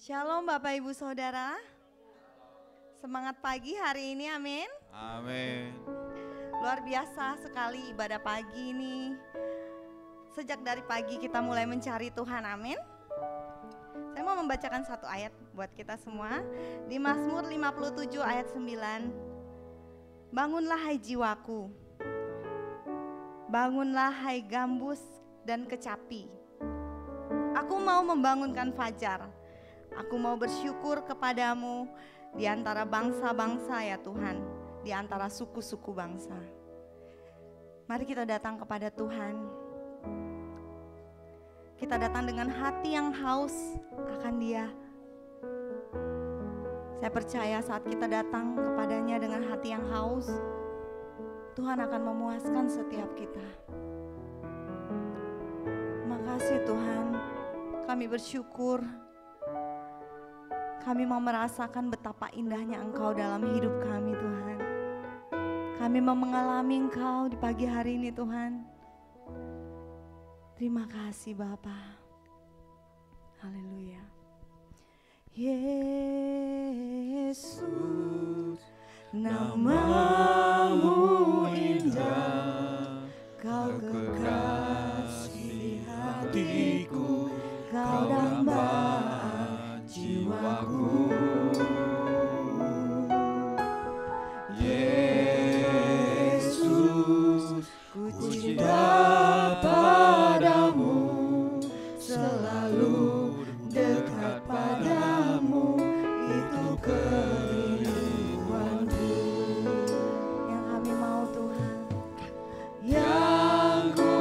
Shalom Bapak Ibu Saudara. Semangat pagi hari ini, amin. Amin. Luar biasa sekali ibadah pagi ini. Sejak dari pagi kita mulai mencari Tuhan, amin. Saya mau membacakan satu ayat buat kita semua. Di Mazmur 57 ayat 9. Bangunlah hai jiwaku, bangunlah hai gambus dan kecapi. Aku mau membangunkan fajar. Aku mau bersyukur kepadamu di antara bangsa-bangsa ya Tuhan, di antara suku-suku bangsa. Mari kita datang kepada Tuhan. Kita datang dengan hati yang haus akan Dia. Saya percaya saat kita datang kepadanya dengan hati yang haus, Tuhan akan memuaskan setiap kita. Makasih Tuhan, kami bersyukur. Kami mau merasakan betapa indahnya Engkau dalam hidup kami Tuhan. Kami mau mengalami Engkau di pagi hari ini Tuhan. Terima kasih Bapa. Haleluya. Yesus, namamu indah, Kau kekasih hatiku, Kau dambaan jiwaku. Yesus, ku cinta padamu, selalu dekat padamu, itu kerinduanku. Yang kami mau Tuhan, yang ku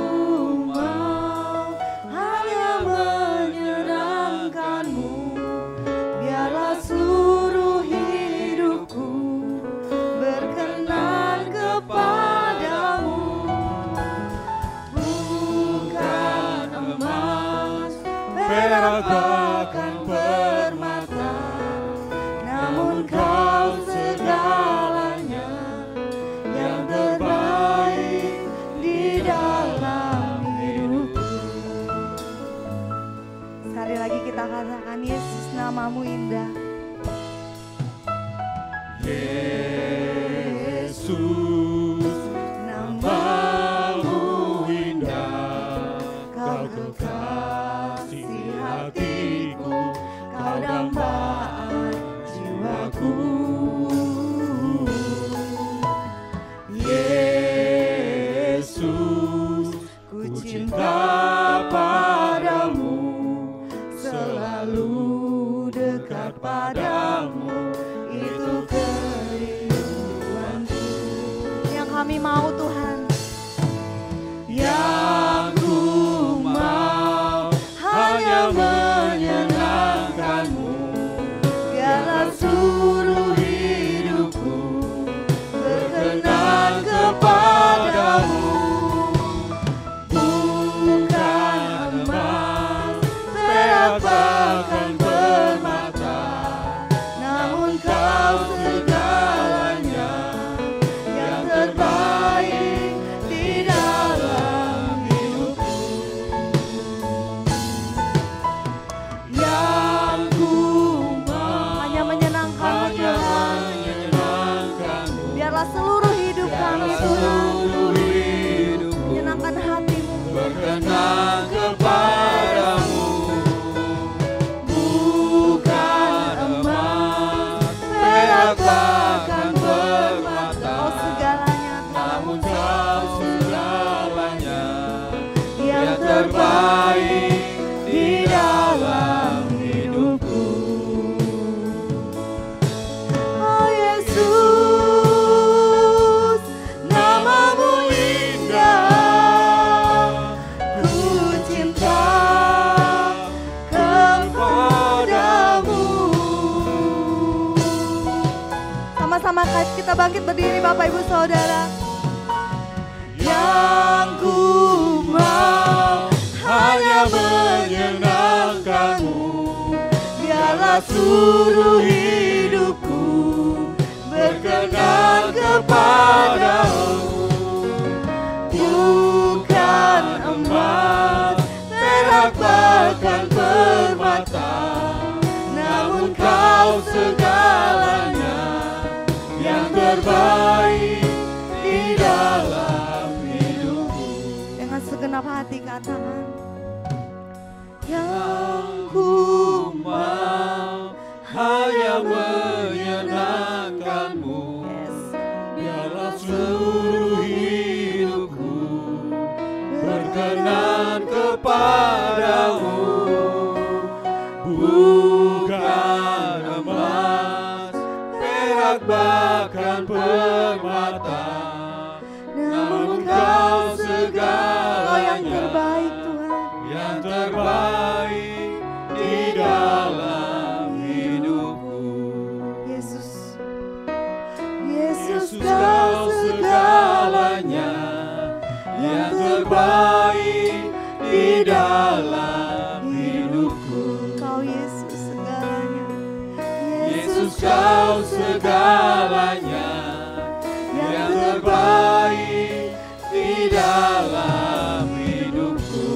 mau hanya menyenangkan-Mu. Biarlah seluruh hidupku berkenan kepadamu. Bukan emas, perak bahkan permata, namun Kau segalanya yang terbaik di dalam hidupku. Sekali lagi kita katakan, Yesus namamu indah. Yesus, Nama cinta padamu, selalu dekat padamu, itu kerinduanku. Yang kami mau Tuhan, yang ku mau hanya menyenangkanmu, biarlah seluruh hidupku berkenan kepadamu. Bukan emas, perak, bahkan permata, namun kau segalanya yang terbaik di dalam hidupku. Yang ku mau hanya menyenangkan Tuhan. Biarlah seluruh hidup kami Tuhan menyenangkan hatimu. berkenan kepadamu. Bukan emas, perak, bahkan permata, Oh segalanya Tuhan, namun kau segalanya yang terbaik di dalam hidupku. oh Yesus, namamu indah, ku cinta kepadamu. Sama-sama kita bangkit berdiri Bapak Ibu Saudara. Yang ku mau hanya menyenangkanmu, biarlah seluruh hidupku berkenan kepadamu. Bukan emas, perak, bahkan permata, namun kau segalanya yang terbaik di dalam hidupku. Dengan segenap hati katakan, Yang ku mau hanya menyenangkanmu, yes, biarlah seluruh hidupku berkenan kepadamu. Bukan emas, perak, bahkan permata, namun kau Kau yang segalanya terbaik Tuhan. yang terbaik di dalam hidupku. Yesus, Yesus, kau segalanya yang terbaik di dalam hidupku. Kau Yesus segalanya. Yesus, kau segalanya yang terbaik di dalam hidupku.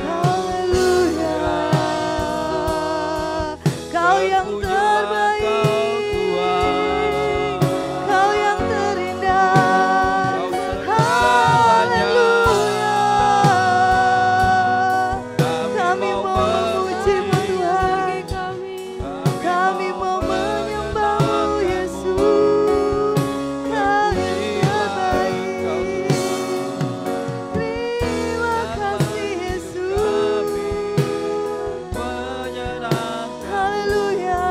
Haleluya. Kau yang terbaik, Kau yang terindah. Haleluya. Kami mau memuji-Mu Tuhan. Kami mau menyembah-Mu Yesus. Kau yang terbaik. Terima kasih Yesus. Haleluya.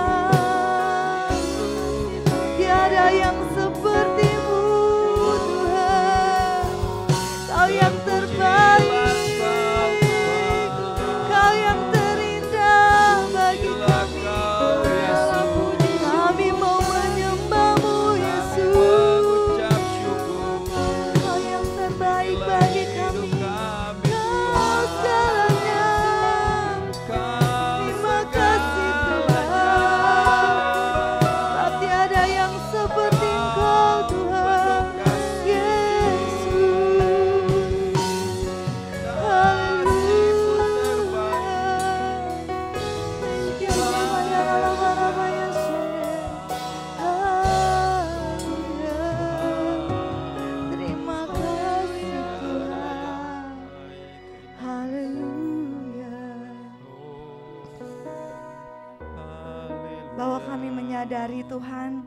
Tiada yang seperti-Mu Tuhan. Kau yang terbaik. Kau yang terindah bagi kami. Kami mau menyembah-Mu Yesus. Kau yang terbaik bagi kami. Kau segalanya. Terima kasih Tuhan. Tak tiada yang seperti Engkau Tuhan Yesus. Terima kasih Tuhan. Haleluya. Bahwa kami menyadari Tuhan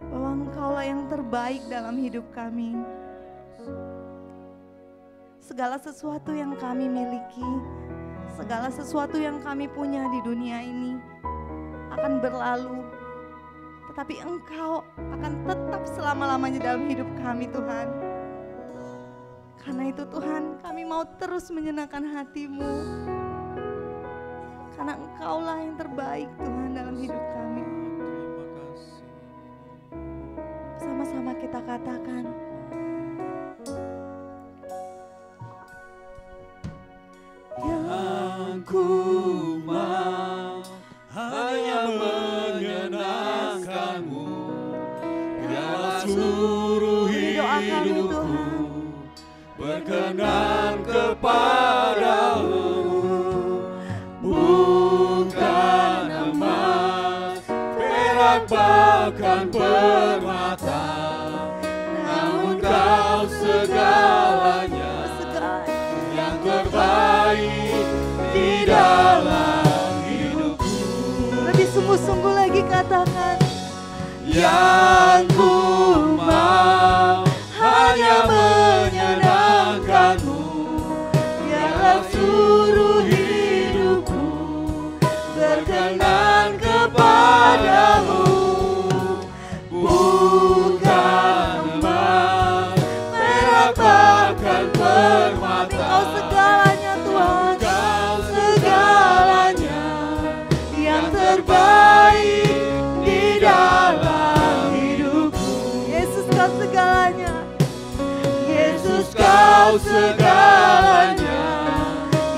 bahwa Engkau Engkaulah yang terbaik dalam hidup kami. Segala sesuatu yang kami miliki, segala sesuatu yang kami punya di dunia ini akan berlalu, tetapi Engkau akan tetap selama-lamanya dalam hidup kami, Tuhan. Karena itu Tuhan, kami mau terus menyenangkan hati-Mu, karena Engkaulah yang terbaik Tuhan dalam hidup kami. Sama-sama kita katakan, yang ku mau hanya menyenangkan-Mu, biarlah seluruh hidupku berkenan kepadamu. Bukan emas, perak, bahkan permata, namun Kau segalanya yang terbaik di dalam hidupku. lebih sungguh-sungguh lagi katakan, yang ku mau hanya menyenangkan-Mu, biarlah seluruh hidupku berkenan kepadamu. Bukan emas, perak, bahkan permata, Engkau segalanya Tuhan, Kau segalanya yang terbaik di dalam hidupku. Yesus Kau segalanya, Yesus, Kau segalanya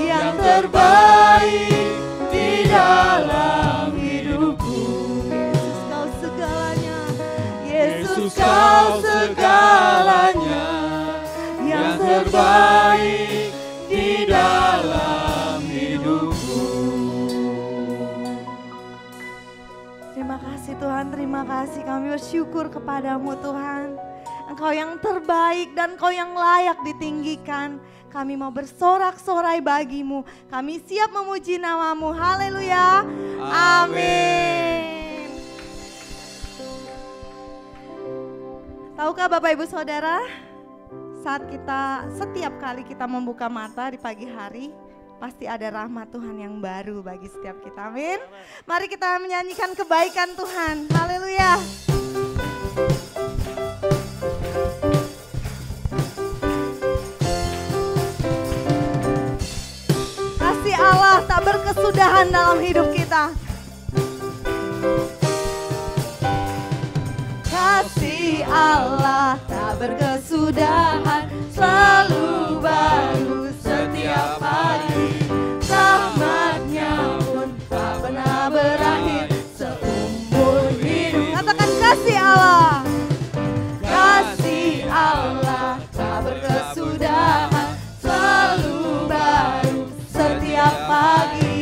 yang terbaik di dalam hidupku. Yesus Kau segalanya, Yesus, Kau segalanya yang terbaik di dalam hidupku. Terima kasih Tuhan, terima kasih, kami bersyukur kepadamu Tuhan. Engkau yang terbaik dan Engkau yang layak ditinggikan. Kami mau bersorak-sorai bagimu, kami siap memuji namamu. Haleluya, amin. Tahukah Bapak Ibu Saudara, setiap kali kita membuka mata di pagi hari, pasti ada rahmat Tuhan yang baru bagi setiap kita, amin. Mari kita menyanyikan kebaikan Tuhan, haleluya. Kasih Allah tak berkesudahan dalam hidup kita. Kasih Allah tak berkesudahan, selalu baru setiap pagi. Rahmat-Nya pun tak pernah berakhir seumur hidup. Katakan kasih Allah. Kasih Allah tak berkesudahan, selalu baru setiap pagi.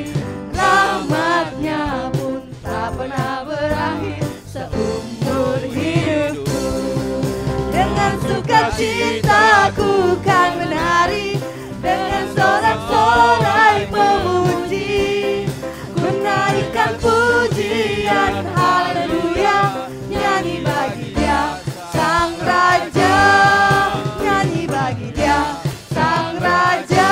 Rahmat-Nya pun tak pernah berakhir seumur hidupku. Dengan sukacita ku kan menari, dengan sorak-sorai memuji, ku naikkan pujian haleluya, nyanyi bagi Dia Sang Raja, nyanyi bagi Dia Sang Raja.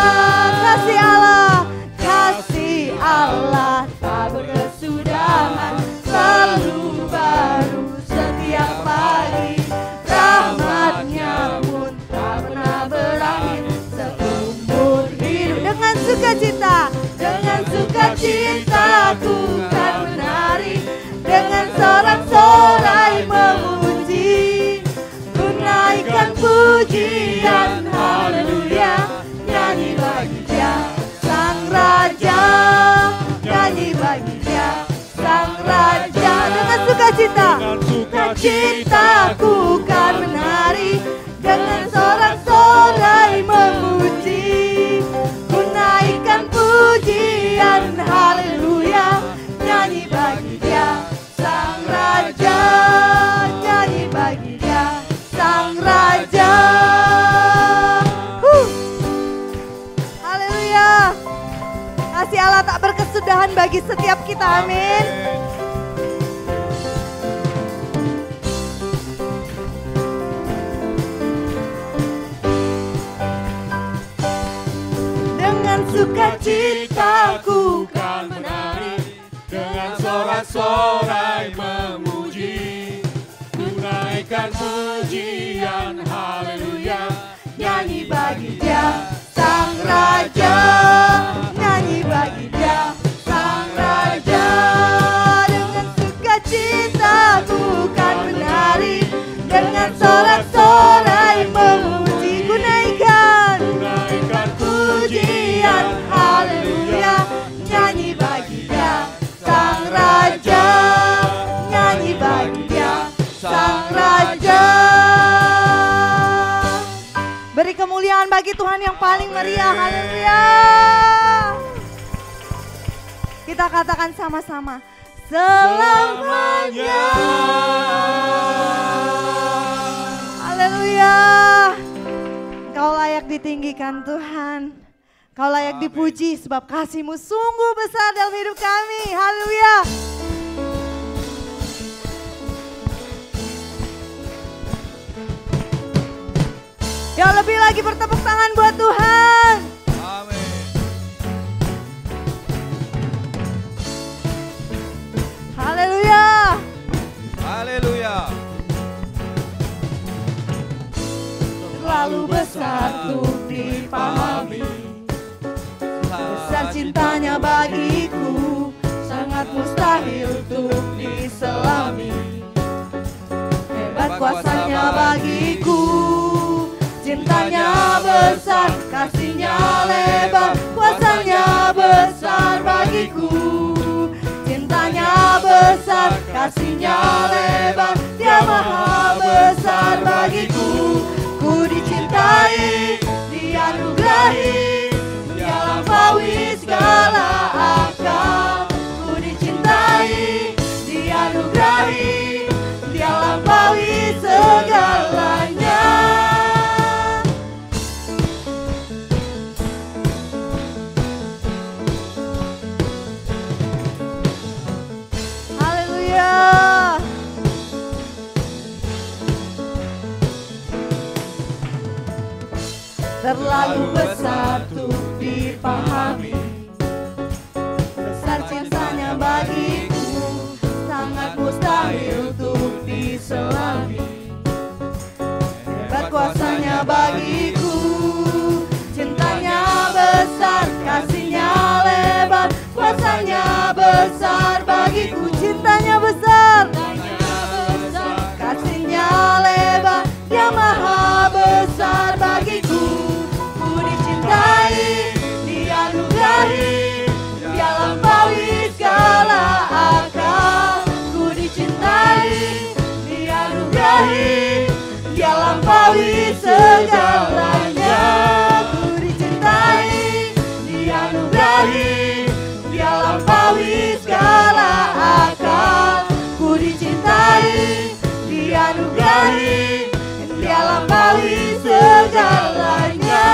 Kasih Allah, kasih Allah tak berkesudahan, selalu baru setiap pagi. Rahmat-Nya pun tak pernah berakhir seumur hidup. Dengan sukacita, dengan sukacita ku kan menari, dengan sorak-sorai memuji, ku naikkan pujian haleluya, nyanyi bagi Dia Sang Raja, nyanyi bagi Dia Sang Raja. Dengan sukacita, sukacita ku kan menari, dengan sorak-sorai memuji, ku naikkan pujian haleluya, nyanyi bagi Dia Sang Raja, nyanyi bagi Dia Sang Raja. Haleluya. Kasih Allah tak berkesudahan bagi setiap kita, amin. sukacitaku kan menari, dengan sorak-sorai memuji, ku naikkan pujian haleluya, nyanyi bagi Dia Sang Raja, nyanyi bagi Dia Sang Raja. Dengan sukacitaku kan menari, dengan sorak-sorai memuji, ku naikkan pujian haleluya, nyanyi bagi Dia Sang Raja, nyanyi bagi Dia Sang Raja. Beri kemuliaan bagi Tuhan yang paling meriah, haleluya. Kita katakan sama-sama, selamanya. Haleluya. Kau layak ditinggikan Tuhan. Kau layak dipuji sebab kasih-Mu sungguh besar dalam hidup kami. Haleluya. Ya, lebih lagi bertepuk tangan buat Tuhan. Amin. Haleluya. Haleluya. Terlalu besar untuk dipahami, besar cintanya bagiku, sangat mustahil untuk diselami. Hebat kuasanya bagiku, cintanya besar, kasihnya lebar, kuasanya besar bagiku. Cintanya besar, kasihnya lebar, Dia maha besar bagiku. Ku dicintai, dianugerahi, Dia lampaui segala akal. Ku dicintai, dianugerahi, Dia lampaui segalanya. Terlalu besar untuk dipahami, besar cintanya bagiku, sangat mustahil untuk diselami. Hebat kuasanya bagiku, cintanya besar, kasihnya lebar, kuasanya besar bagiku. Cintanya besar, kasihnya lebar, Dia maha besar bagiku. Dianugerahi, Dia lampaui segala akal. Ku dicintai, dianugerahi, Dia lampaui segalanya. Ku dicintai, dianugerahi, Dia lampaui segala akal. Ku dicintai, dianugerahi, Dia lampaui segalanya.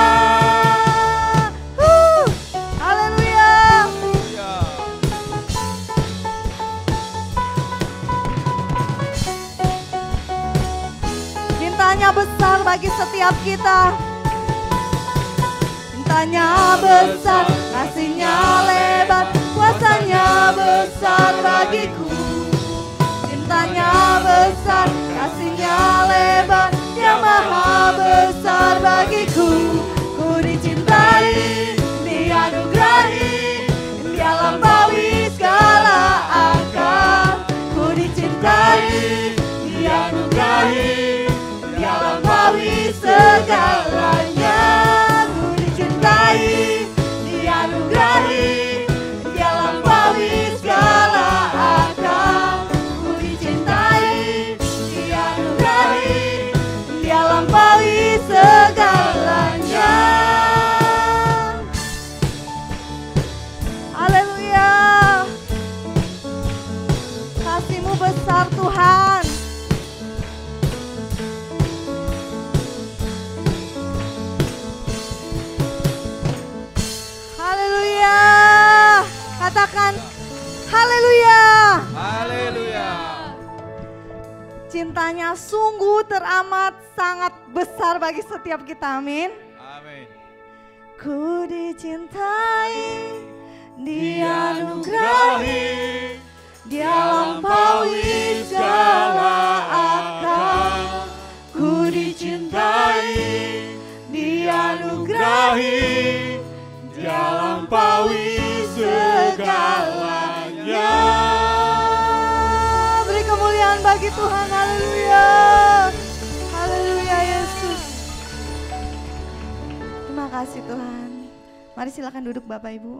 Cintanya besar bagi setiap kita. Cintanya besar, kasihnya lebar, kuasanya besar bagiku. Cintanya besar, kasihnya lebar, Dia maha besar bagiku. Ku dicintai, dianugerahi, Dia lampaui segala akal. Ku dicintai, dianugerahi, Dia lampaui segalanya. Ku dicintai, dianugerahi, Dia lampaui segala akal. Ku dicintai, dianugerahi, Dia lampaui segalanya. Haleluya. Kasih-Mu besar Tuhan. Katakan haleluya. Haleluya. Cintanya sungguh teramat sangat besar bagi setiap kita, amin. Amin. Ku dicintai, dianugerahi, Dia lampaui segala akal. Ku dicintai, dianugerahi, Dia lampaui segalanya. Beri kemuliaan bagi Tuhan, haleluya. Haleluya Yesus. Terima kasih Tuhan. Mari silakan duduk Bapak Ibu.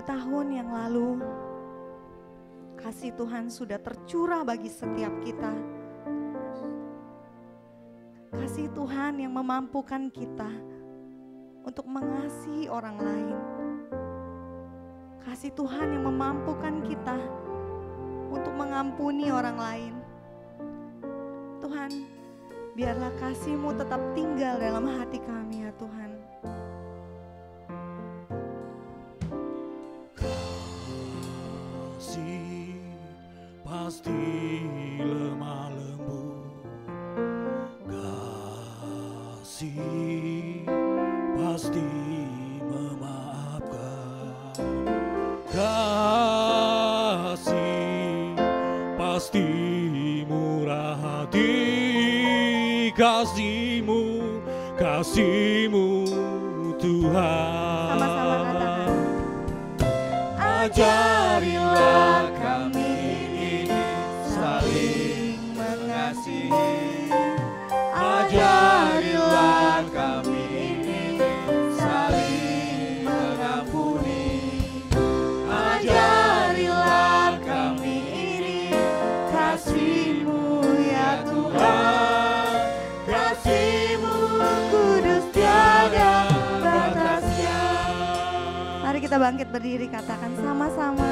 Tahun yang lalu, kasih Tuhan sudah tercurah bagi setiap kita. Kasih Tuhan yang memampukan kita untuk mengasihi orang lain. Kasih Tuhan yang memampukan kita untuk mengampuni orang lain. Tuhan, biarlah kasih-Mu tetap tinggal dalam hati kami ya Tuhan. Pasti lemah lembut, kasih pasti memaafkan, kasih pasti murah hati, kasih-Mu Tuhan. Sama-sama katakan. Ajarilah kami saling mengasihi, ajarilah kami saling mengampuni, ajarilah kami kasih-Mu ya Tuhan, kasih-Mu kudus tiada batasnya. Mari kita bangkit berdiri, katakan sama-sama.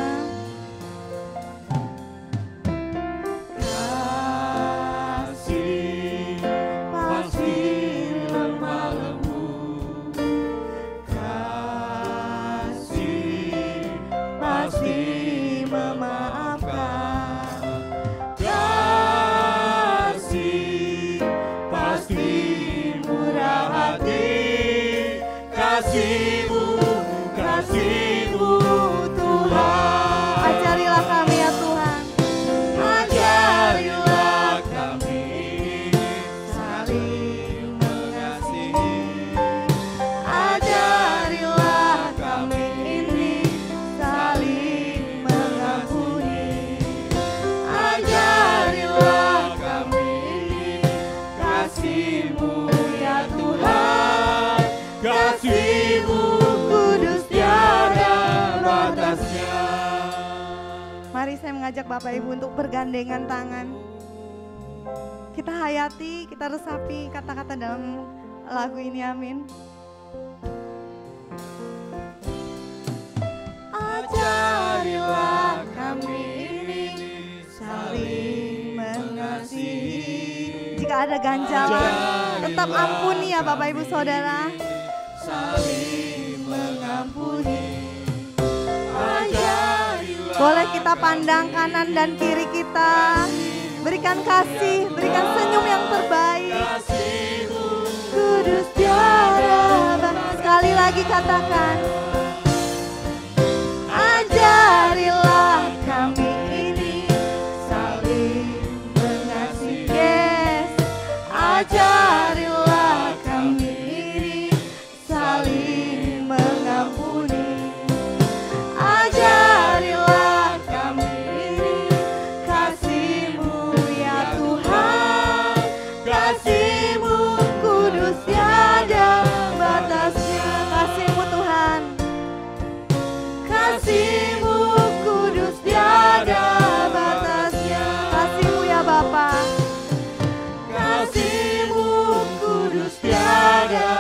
Mengajak Bapak Ibu untuk bergandengan tangan. Kita hayati, kita resapi kata-kata dalam lagu ini, amin. Ajarilah kami saling mengasihi. Jika ada ganjalan, tetap ampuni ya Bapak Ibu Saudara. Saling mengampuni. Boleh kita pandang kanan dan kiri kita. Berikan kasih, berikan senyum yang terbaik. Kudus tiada batas. Sekali lagi katakan. Ajarilah kami ini saling mengasihi. Yes. Ajarilah kami ini saling mengampuni. Ajarilah kami ini kasih-Mu ya Tuhan, kasih-Mu kudus tiada batasnya. Kasih-Mu Tuhan, kasih-Mu kudus tiada batasnya. Kasih-Mu ya Bapa, kasih-Mu kudus tiada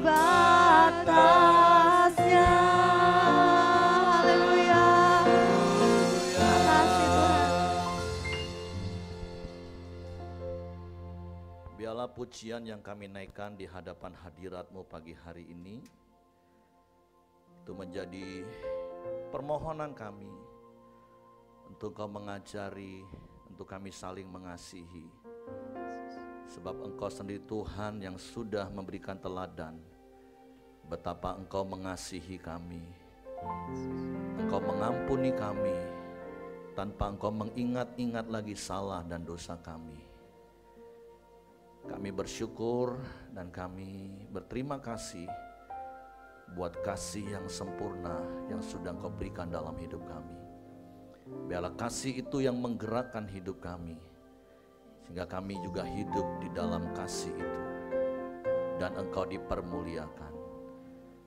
batasnya. Haleluya. Makasih Tuhan. Biarlah pujian yang kami naikkan di hadapan hadirat-Mu pagi hari ini itu menjadi permohonan kami untuk Kau mengajari, untuk untuk kami saling mengasihi. Sebab Engkau sendiri Tuhan yang sudah memberikan teladan betapa Engkau mengasihi kami. Engkau mengampuni kami tanpa Engkau mengingat-ingat lagi salah dan dosa kami. Kami bersyukur dan kami berterima kasih buat kasih yang sempurna yang sudah Engkau berikan dalam hidup kami. Biarlah kasih itu yang menggerakkan hidup kami, sehingga kami juga hidup di dalam kasih itu dan Engkau dipermuliakan.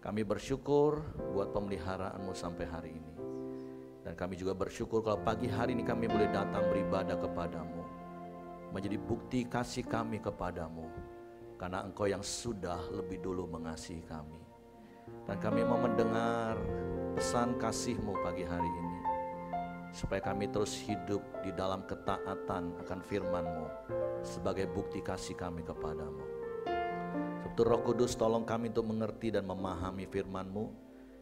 Kami bersyukur buat pemeliharaan-Mu sampai hari ini. Dan kami juga bersyukur kalau pagi hari ini kami boleh datang beribadah kepadamu, menjadi bukti kasih kami kepadamu, karena Engkau yang sudah lebih dulu mengasihi kami. Dan kami mau mendengar pesan kasih-Mu pagi hari ini, supaya kami terus hidup di dalam ketaatan akan firman-Mu sebagai bukti kasih kami kepadamu. Sebab Roh Kudus tolong kami untuk mengerti dan memahami firman-Mu,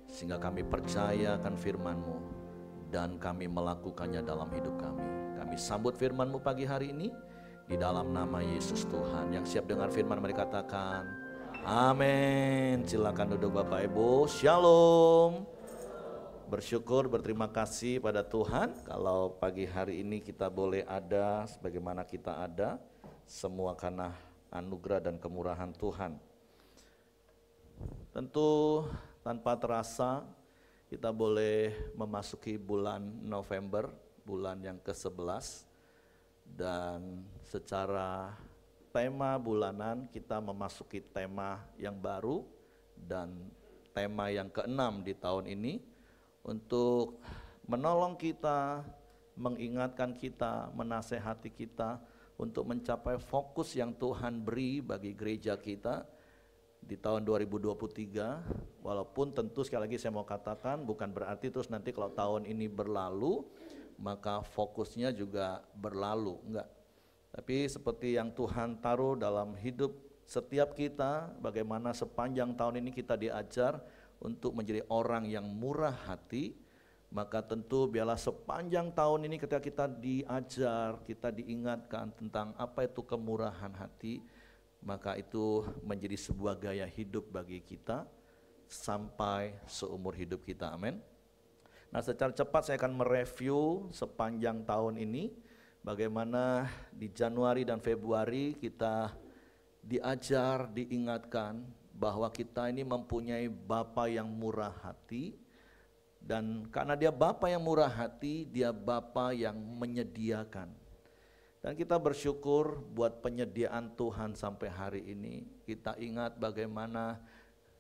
sehingga kami percaya akan firman-Mu dan kami melakukannya dalam hidup kami. Kami sambut firman-Mu pagi hari ini di dalam nama Yesus Tuhan. Yang siap dengar firman mari katakan amin. Silakan duduk Bapak Ibu. Shalom. Bersyukur, berterima kasih pada Tuhan kalau pagi hari ini kita boleh ada sebagaimana kita ada, semua karena anugerah dan kemurahan Tuhan. Tentu tanpa terasa kita boleh memasuki bulan November, bulan yang ke-11, dan secara tema bulanan kita memasuki tema yang baru dan tema yang ke-6 di tahun ini, untuk menolong kita, mengingatkan kita, menasehati kita untuk mencapai fokus yang Tuhan beri bagi gereja kita di tahun 2023. Walaupun tentu sekali lagi saya mau katakan bukan berarti terus nanti kalau tahun ini berlalu maka fokusnya juga berlalu, enggak. Tapi seperti yang Tuhan taruh dalam hidup setiap kita, bagaimana sepanjang tahun ini kita diajar untuk menjadi orang yang murah hati, maka tentu biarlah sepanjang tahun ini ketika kita diajar, kita diingatkan tentang apa itu kemurahan hati, maka itu menjadi sebuah gaya hidup bagi kita sampai seumur hidup kita, amin. Nah, secara cepat saya akan mereview sepanjang tahun ini, bagaimana di Januari dan Februari kita diajar, diingatkan bahwa kita ini mempunyai Bapa yang murah hati. Dan karena dia Bapa yang murah hati, dia Bapa yang menyediakan. Dan kita bersyukur buat penyediaan Tuhan sampai hari ini. Kita ingat bagaimana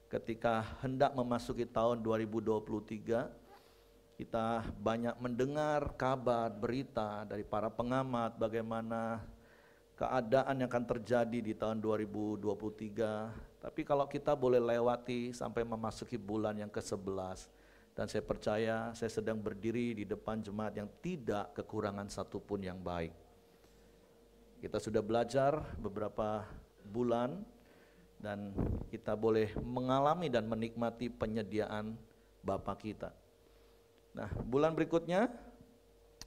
ketika hendak memasuki tahun 2023, kita banyak mendengar kabar, berita dari para pengamat bagaimana keadaan yang akan terjadi di tahun 2023. Tapi kalau kita boleh lewati sampai memasuki bulan yang ke-11, dan saya percaya saya sedang berdiri di depan jemaat yang tidak kekurangan satupun yang baik. Kita sudah belajar beberapa bulan dan kita boleh mengalami dan menikmati penyediaan Bapa kita. Nah, bulan berikutnya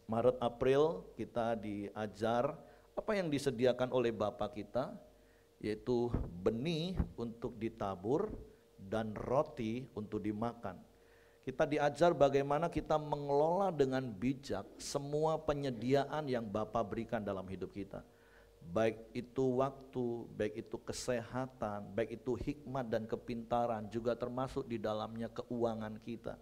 Maret April kita diajar apa yang disediakan oleh Bapa kita, yaitu benih untuk ditabur dan roti untuk dimakan. Kita diajar bagaimana kita mengelola dengan bijak semua penyediaan yang Bapa berikan dalam hidup kita. Baik itu waktu, baik itu kesehatan, baik itu hikmat dan kepintaran, juga termasuk di dalamnya keuangan kita.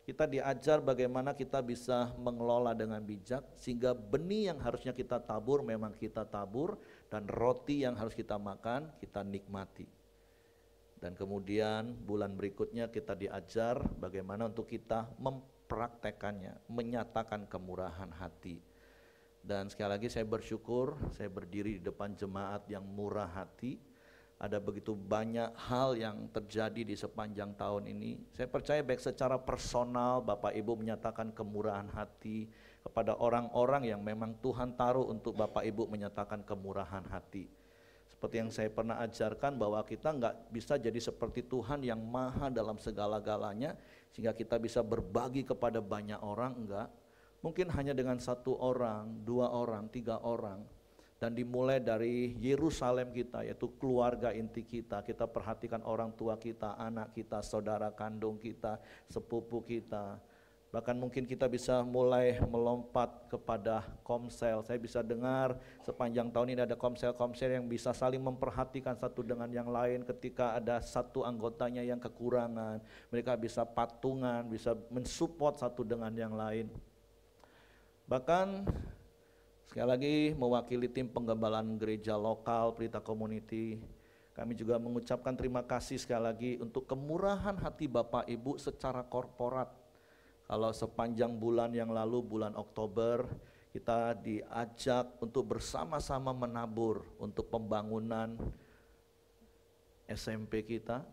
Kita diajar bagaimana kita bisa mengelola dengan bijak, sehingga benih yang harusnya kita tabur memang kita tabur, dan roti yang harus kita makan, kita nikmati. Dan kemudian bulan berikutnya kita diajar bagaimana untuk kita mempraktekannya, menyatakan kemurahan hati. Dan sekali lagi saya bersyukur, saya berdiri di depan jemaat yang murah hati. Ada begitu banyak hal yang terjadi di sepanjang tahun ini. Saya percaya baik secara personal Bapak Ibu menyatakan kemurahan hati kepada orang-orang yang memang Tuhan taruh untuk Bapak Ibu menyatakan kemurahan hati. Seperti yang saya pernah ajarkan bahwa kita nggak bisa jadi seperti Tuhan yang maha dalam segala-galanya sehingga kita bisa berbagi kepada banyak orang, enggak. mungkin hanya dengan 1 orang, 2 orang, 3 orang. Dan dimulai dari Yerusalem kita, yaitu keluarga inti kita. Kita perhatikan orang tua kita, anak kita, saudara kandung kita, sepupu kita. Bahkan mungkin kita bisa mulai melompat kepada komsel. Saya bisa dengar sepanjang tahun ini ada komsel-komsel yang bisa saling memperhatikan satu dengan yang lain. Ketika ada satu anggotanya yang kekurangan, mereka bisa patungan, bisa mensupport satu dengan yang lain. Bahkan sekali lagi mewakili tim penggembalaan gereja lokal, Pelita Community, kami juga mengucapkan terima kasih sekali lagi untuk kemurahan hati Bapak Ibu secara korporat. Kalau sepanjang bulan yang lalu, bulan Oktober, kita diajak untuk bersama-sama menabur untuk pembangunan SMP kita.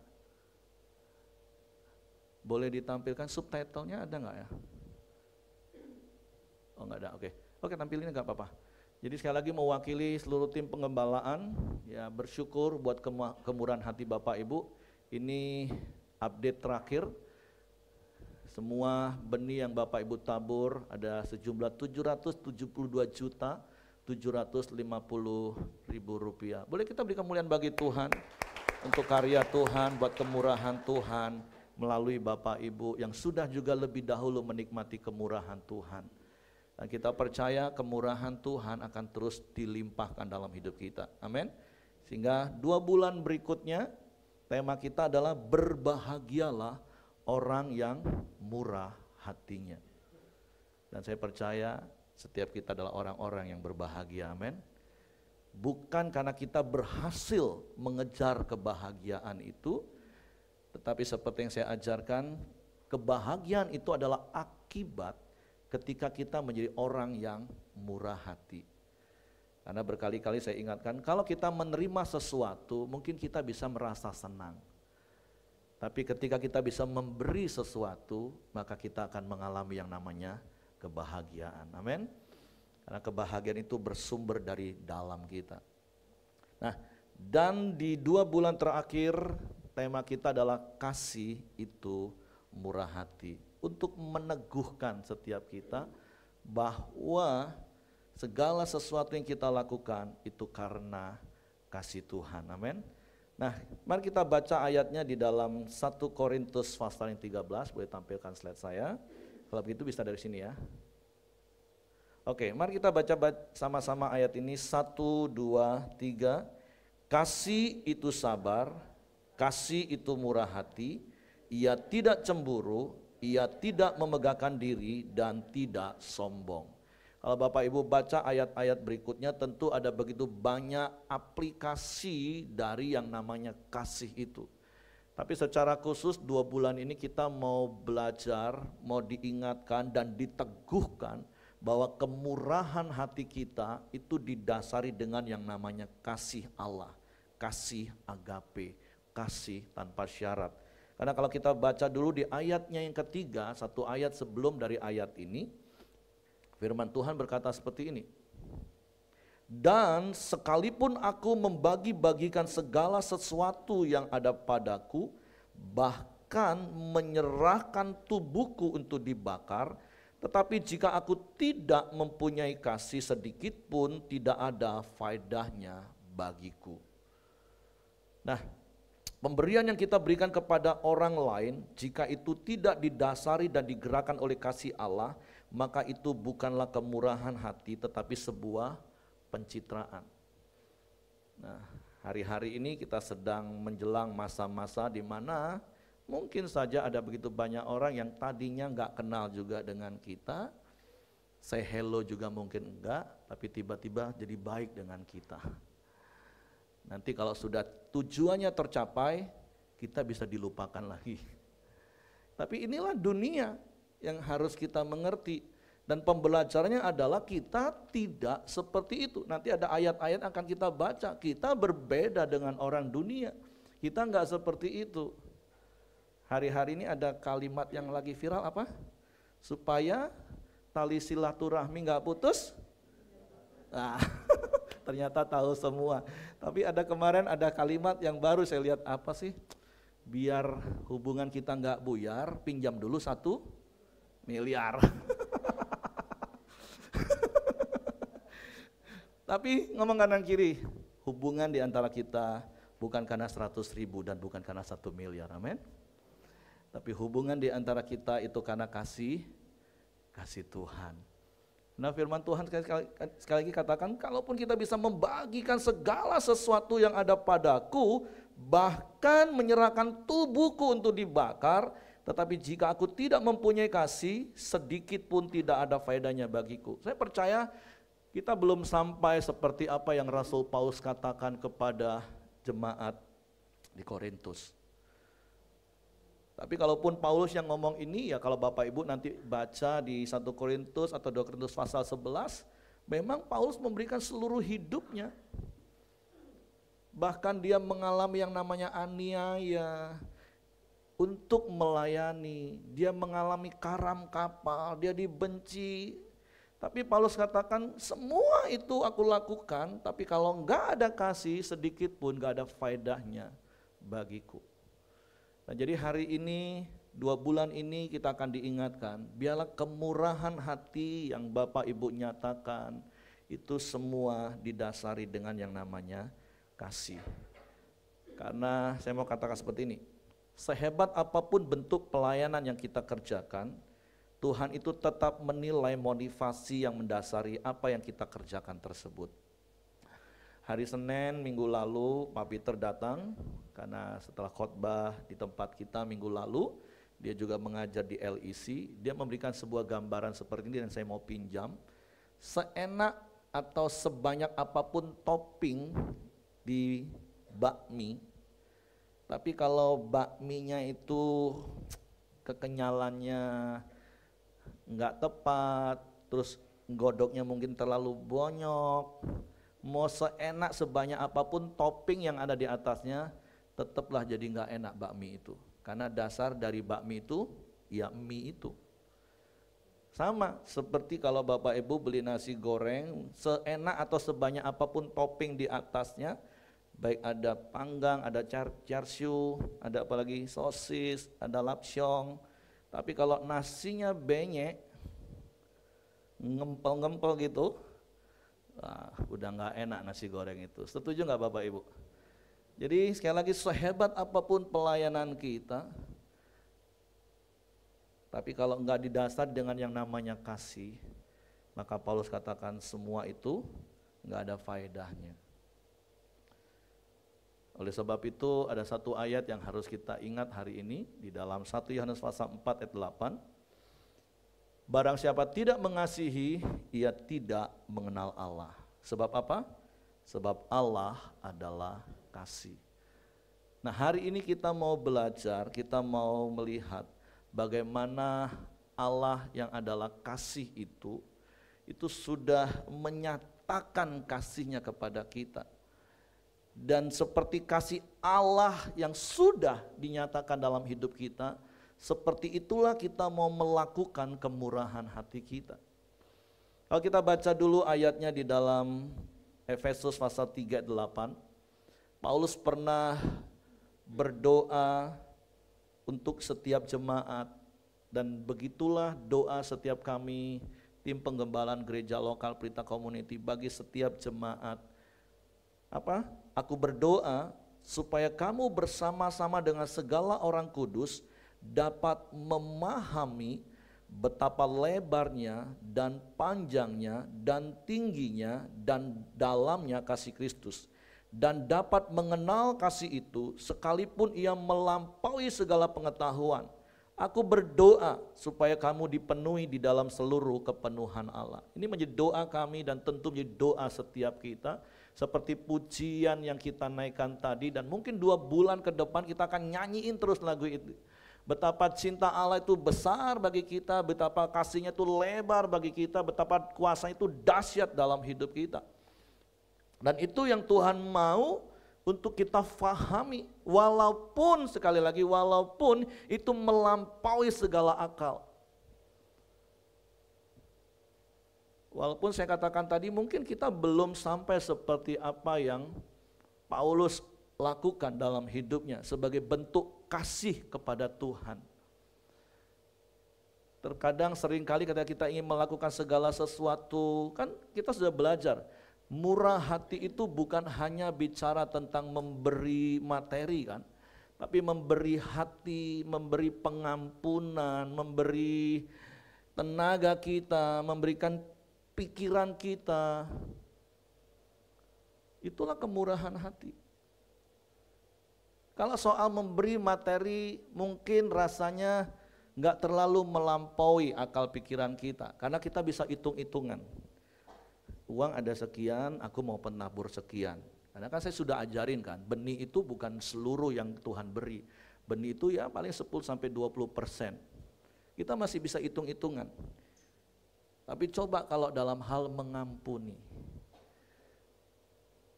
Boleh ditampilkan subtitlenya, ada nggak ya? Oh nggak ada, oke. Oke, tampilin nggak apa-apa. Jadi sekali lagi mewakili seluruh tim penggembalaan, ya bersyukur buat kemurahan hati Bapak Ibu. Ini update terakhir. Semua benih yang Bapak Ibu tabur ada sejumlah 772.750.000 rupiah. Boleh kita beri kemuliaan bagi Tuhan untuk karya Tuhan, buat kemurahan Tuhan melalui Bapak Ibu yang sudah juga lebih dahulu menikmati kemurahan Tuhan. Dan kita percaya kemurahan Tuhan akan terus dilimpahkan dalam hidup kita. Amin. Sehingga 2 bulan berikutnya tema kita adalah berbahagialah orang yang murah hatinya. Dan saya percaya setiap kita adalah orang-orang yang berbahagia, amin. Bukan karena kita berhasil mengejar kebahagiaan itu, tetapi seperti yang saya ajarkan, kebahagiaan itu adalah akibat ketika kita menjadi orang yang murah hati. Karena berkali-kali saya ingatkan, kalau kita menerima sesuatu, mungkin kita bisa merasa senang. Tapi ketika kita bisa memberi sesuatu, maka kita akan mengalami yang namanya kebahagiaan. Amin. Karena kebahagiaan itu bersumber dari dalam kita. Nah, dan di 2 bulan terakhir, tema kita adalah kasih itu murah hati. Untuk meneguhkan setiap kita bahwa segala sesuatu yang kita lakukan itu karena kasih Tuhan. Amin. Nah, mari kita baca ayatnya di dalam 1 Korintus pasal yang 13, boleh tampilkan slide saya. Kalau begitu bisa dari sini ya. Oke, mari kita baca sama-sama ayat ini, 1, 2, 3. Kasih itu sabar, kasih itu murah hati, ia tidak cemburu, ia tidak memegahkan diri dan tidak sombong. Kalau Bapak Ibu baca ayat-ayat berikutnya, tentu ada begitu banyak aplikasi dari yang namanya kasih itu. Tapi secara khusus 2 bulan ini kita mau belajar, mau diingatkan dan diteguhkan bahwa kemurahan hati kita itu didasari dengan yang namanya kasih Allah, kasih agape, kasih tanpa syarat. Karena kalau kita baca dulu di ayatnya yang ketiga, 1 ayat sebelum dari ayat ini, firman Tuhan berkata seperti ini. Dan sekalipun aku membagi-bagikan segala sesuatu yang ada padaku, bahkan menyerahkan tubuhku untuk dibakar, tetapi jika aku tidak mempunyai kasih sedikit pun, tidak ada faedahnya bagiku. Nah, pemberian yang kita berikan kepada orang lain, jika itu tidak didasari dan digerakkan oleh kasih Allah, maka itu bukanlah kemurahan hati tetapi sebuah pencitraan. Nah, hari-hari ini kita sedang menjelang masa-masa di mana mungkin saja ada begitu banyak orang yang tadinya enggak kenal juga dengan kita, say hello juga mungkin enggak, tapi tiba-tiba jadi baik dengan kita. Nanti kalau sudah tujuannya tercapai, kita bisa dilupakan lagi. Tapi inilah dunia yang harus kita mengerti, dan pembelajarannya adalah kita tidak seperti itu. Nanti ada ayat-ayat akan kita baca, kita berbeda dengan orang dunia, kita enggak seperti itu. Hari-hari ini ada kalimat yang lagi viral apa? Supaya tali silaturahmi enggak putus. Nah, ternyata tahu semua. Tapi ada kemarin ada kalimat yang baru saya lihat, apa sih? Biar hubungan kita enggak buyar, pinjam dulu 1 miliar. Tapi ngomong kanan kiri, hubungan di antara kita bukan karena 100.000 dan bukan karena 1 miliar, amin. Tapi hubungan di antara kita itu karena kasih Tuhan. Nah firman Tuhan sekali lagi katakan, kalaupun kita bisa membagikan segala sesuatu yang ada padaku, bahkan menyerahkan tubuhku untuk dibakar, tetapi jika aku tidak mempunyai kasih, sedikit pun tidak ada faedahnya bagiku. Saya percaya kita belum sampai seperti apa yang Rasul Paulus katakan kepada jemaat di Korintus. Tapi kalaupun Paulus yang ngomong ini, ya kalau Bapak Ibu nanti baca di 1 Korintus atau 2 Korintus pasal 11, memang Paulus memberikan seluruh hidupnya. Bahkan dia mengalami yang namanya aniaya untuk melayani. Dia mengalami karam kapal, dia dibenci. Tapi Paulus katakan, semua itu aku lakukan, tapi kalau enggak ada kasih, sedikit pun enggak ada faedahnya bagiku. Nah, jadi hari ini, 2 bulan ini kita akan diingatkan, biarlah kemurahan hati yang Bapak Ibu nyatakan, itu semua didasari dengan yang namanya kasih. Karena saya mau katakan seperti ini, sehebat apapun bentuk pelayanan yang kita kerjakan, Tuhan itu tetap menilai motivasi yang mendasari apa yang kita kerjakan tersebut. Hari Senin minggu lalu Pak Peter datang, karena setelah khotbah di tempat kita minggu lalu, dia juga mengajar di LEC, dia memberikan sebuah gambaran seperti ini dan saya mau pinjam. Seenak atau sebanyak apapun topping di bakmi, tapi kalau bakminya itu kekenyalannya nggak tepat, terus godoknya mungkin terlalu bonyok, mau seenak sebanyak apapun topping yang ada di atasnya, tetaplah jadi nggak enak bakmi itu. Karena dasar dari bakmi itu, ya mie itu. Sama seperti kalau Bapak Ibu beli nasi goreng, seenak atau sebanyak apapun topping di atasnya, baik ada panggang, ada char siu, ada apalagi sosis, ada lapsyong. Tapi kalau nasinya benyek, ngempel-ngempel gitu, udah nggak enak nasi goreng itu. Setuju nggak Bapak Ibu? Jadi sekali lagi, sehebat apapun pelayanan kita, tapi kalau nggak didasari dengan yang namanya kasih, maka Paulus katakan semua itu nggak ada faedahnya. Oleh sebab itu ada satu ayat yang harus kita ingat hari ini di dalam 1 Yohanes pasal 4 ayat 8. Barang siapa tidak mengasihi, ia tidak mengenal Allah. Sebab apa? Sebab Allah adalah kasih. Nah hari ini kita mau belajar, kita mau melihat bagaimana Allah yang adalah kasih itu sudah menyatakan kasihnya kepada kita. Dan seperti kasih Allah yang sudah dinyatakan dalam hidup kita, seperti itulah kita mau melakukan kemurahan hati kita. Kalau kita baca dulu ayatnya di dalam Efesus pasal 3:8, Paulus pernah berdoa untuk setiap jemaat, dan begitulah doa setiap kami, tim penggembalaan gereja lokal Pelita Community, bagi setiap jemaat. Apa? Aku berdoa supaya kamu bersama-sama dengan segala orang kudus dapat memahami betapa lebarnya dan panjangnya dan tingginya dan dalamnya kasih Kristus, dan dapat mengenal kasih itu sekalipun ia melampaui segala pengetahuan. Aku berdoa supaya kamu dipenuhi di dalam seluruh kepenuhan Allah. Ini menjadi doa kami dan tentu menjadi doa setiap kita. Seperti pujian yang kita naikkan tadi, dan mungkin 2 bulan ke depan kita akan nyanyiin terus lagu itu. Betapa cinta Allah itu besar bagi kita, betapa kasihnya itu lebar bagi kita, betapa kuasa itu dahsyat dalam hidup kita. Dan itu yang Tuhan mau untuk kita fahami, walaupun sekali lagi, walaupun itu melampaui segala akal. Walaupun saya katakan tadi mungkin kita belum sampai seperti apa yang Paulus lakukan dalam hidupnya sebagai bentuk kasih kepada Tuhan. Terkadang seringkali ketika kita ingin melakukan segala sesuatu, kan kita sudah belajar Murah hati itu bukan hanya bicara tentang memberi materi kan, tapi memberi hati, memberi pengampunan, memberi tenaga kita, memberikan pikiran kita. Itulah kemurahan hati. Kalau soal memberi materi mungkin rasanya nggak terlalu melampaui akal pikiran kita, karena kita bisa hitung-hitungan. Uang ada sekian, aku mau penabur sekian. Karena kan saya sudah ajarin kan, benih itu bukan seluruh yang Tuhan beri. Benih itu ya paling 10-20%. Kita masih bisa hitung-hitungan. Tapi coba kalau dalam hal mengampuni,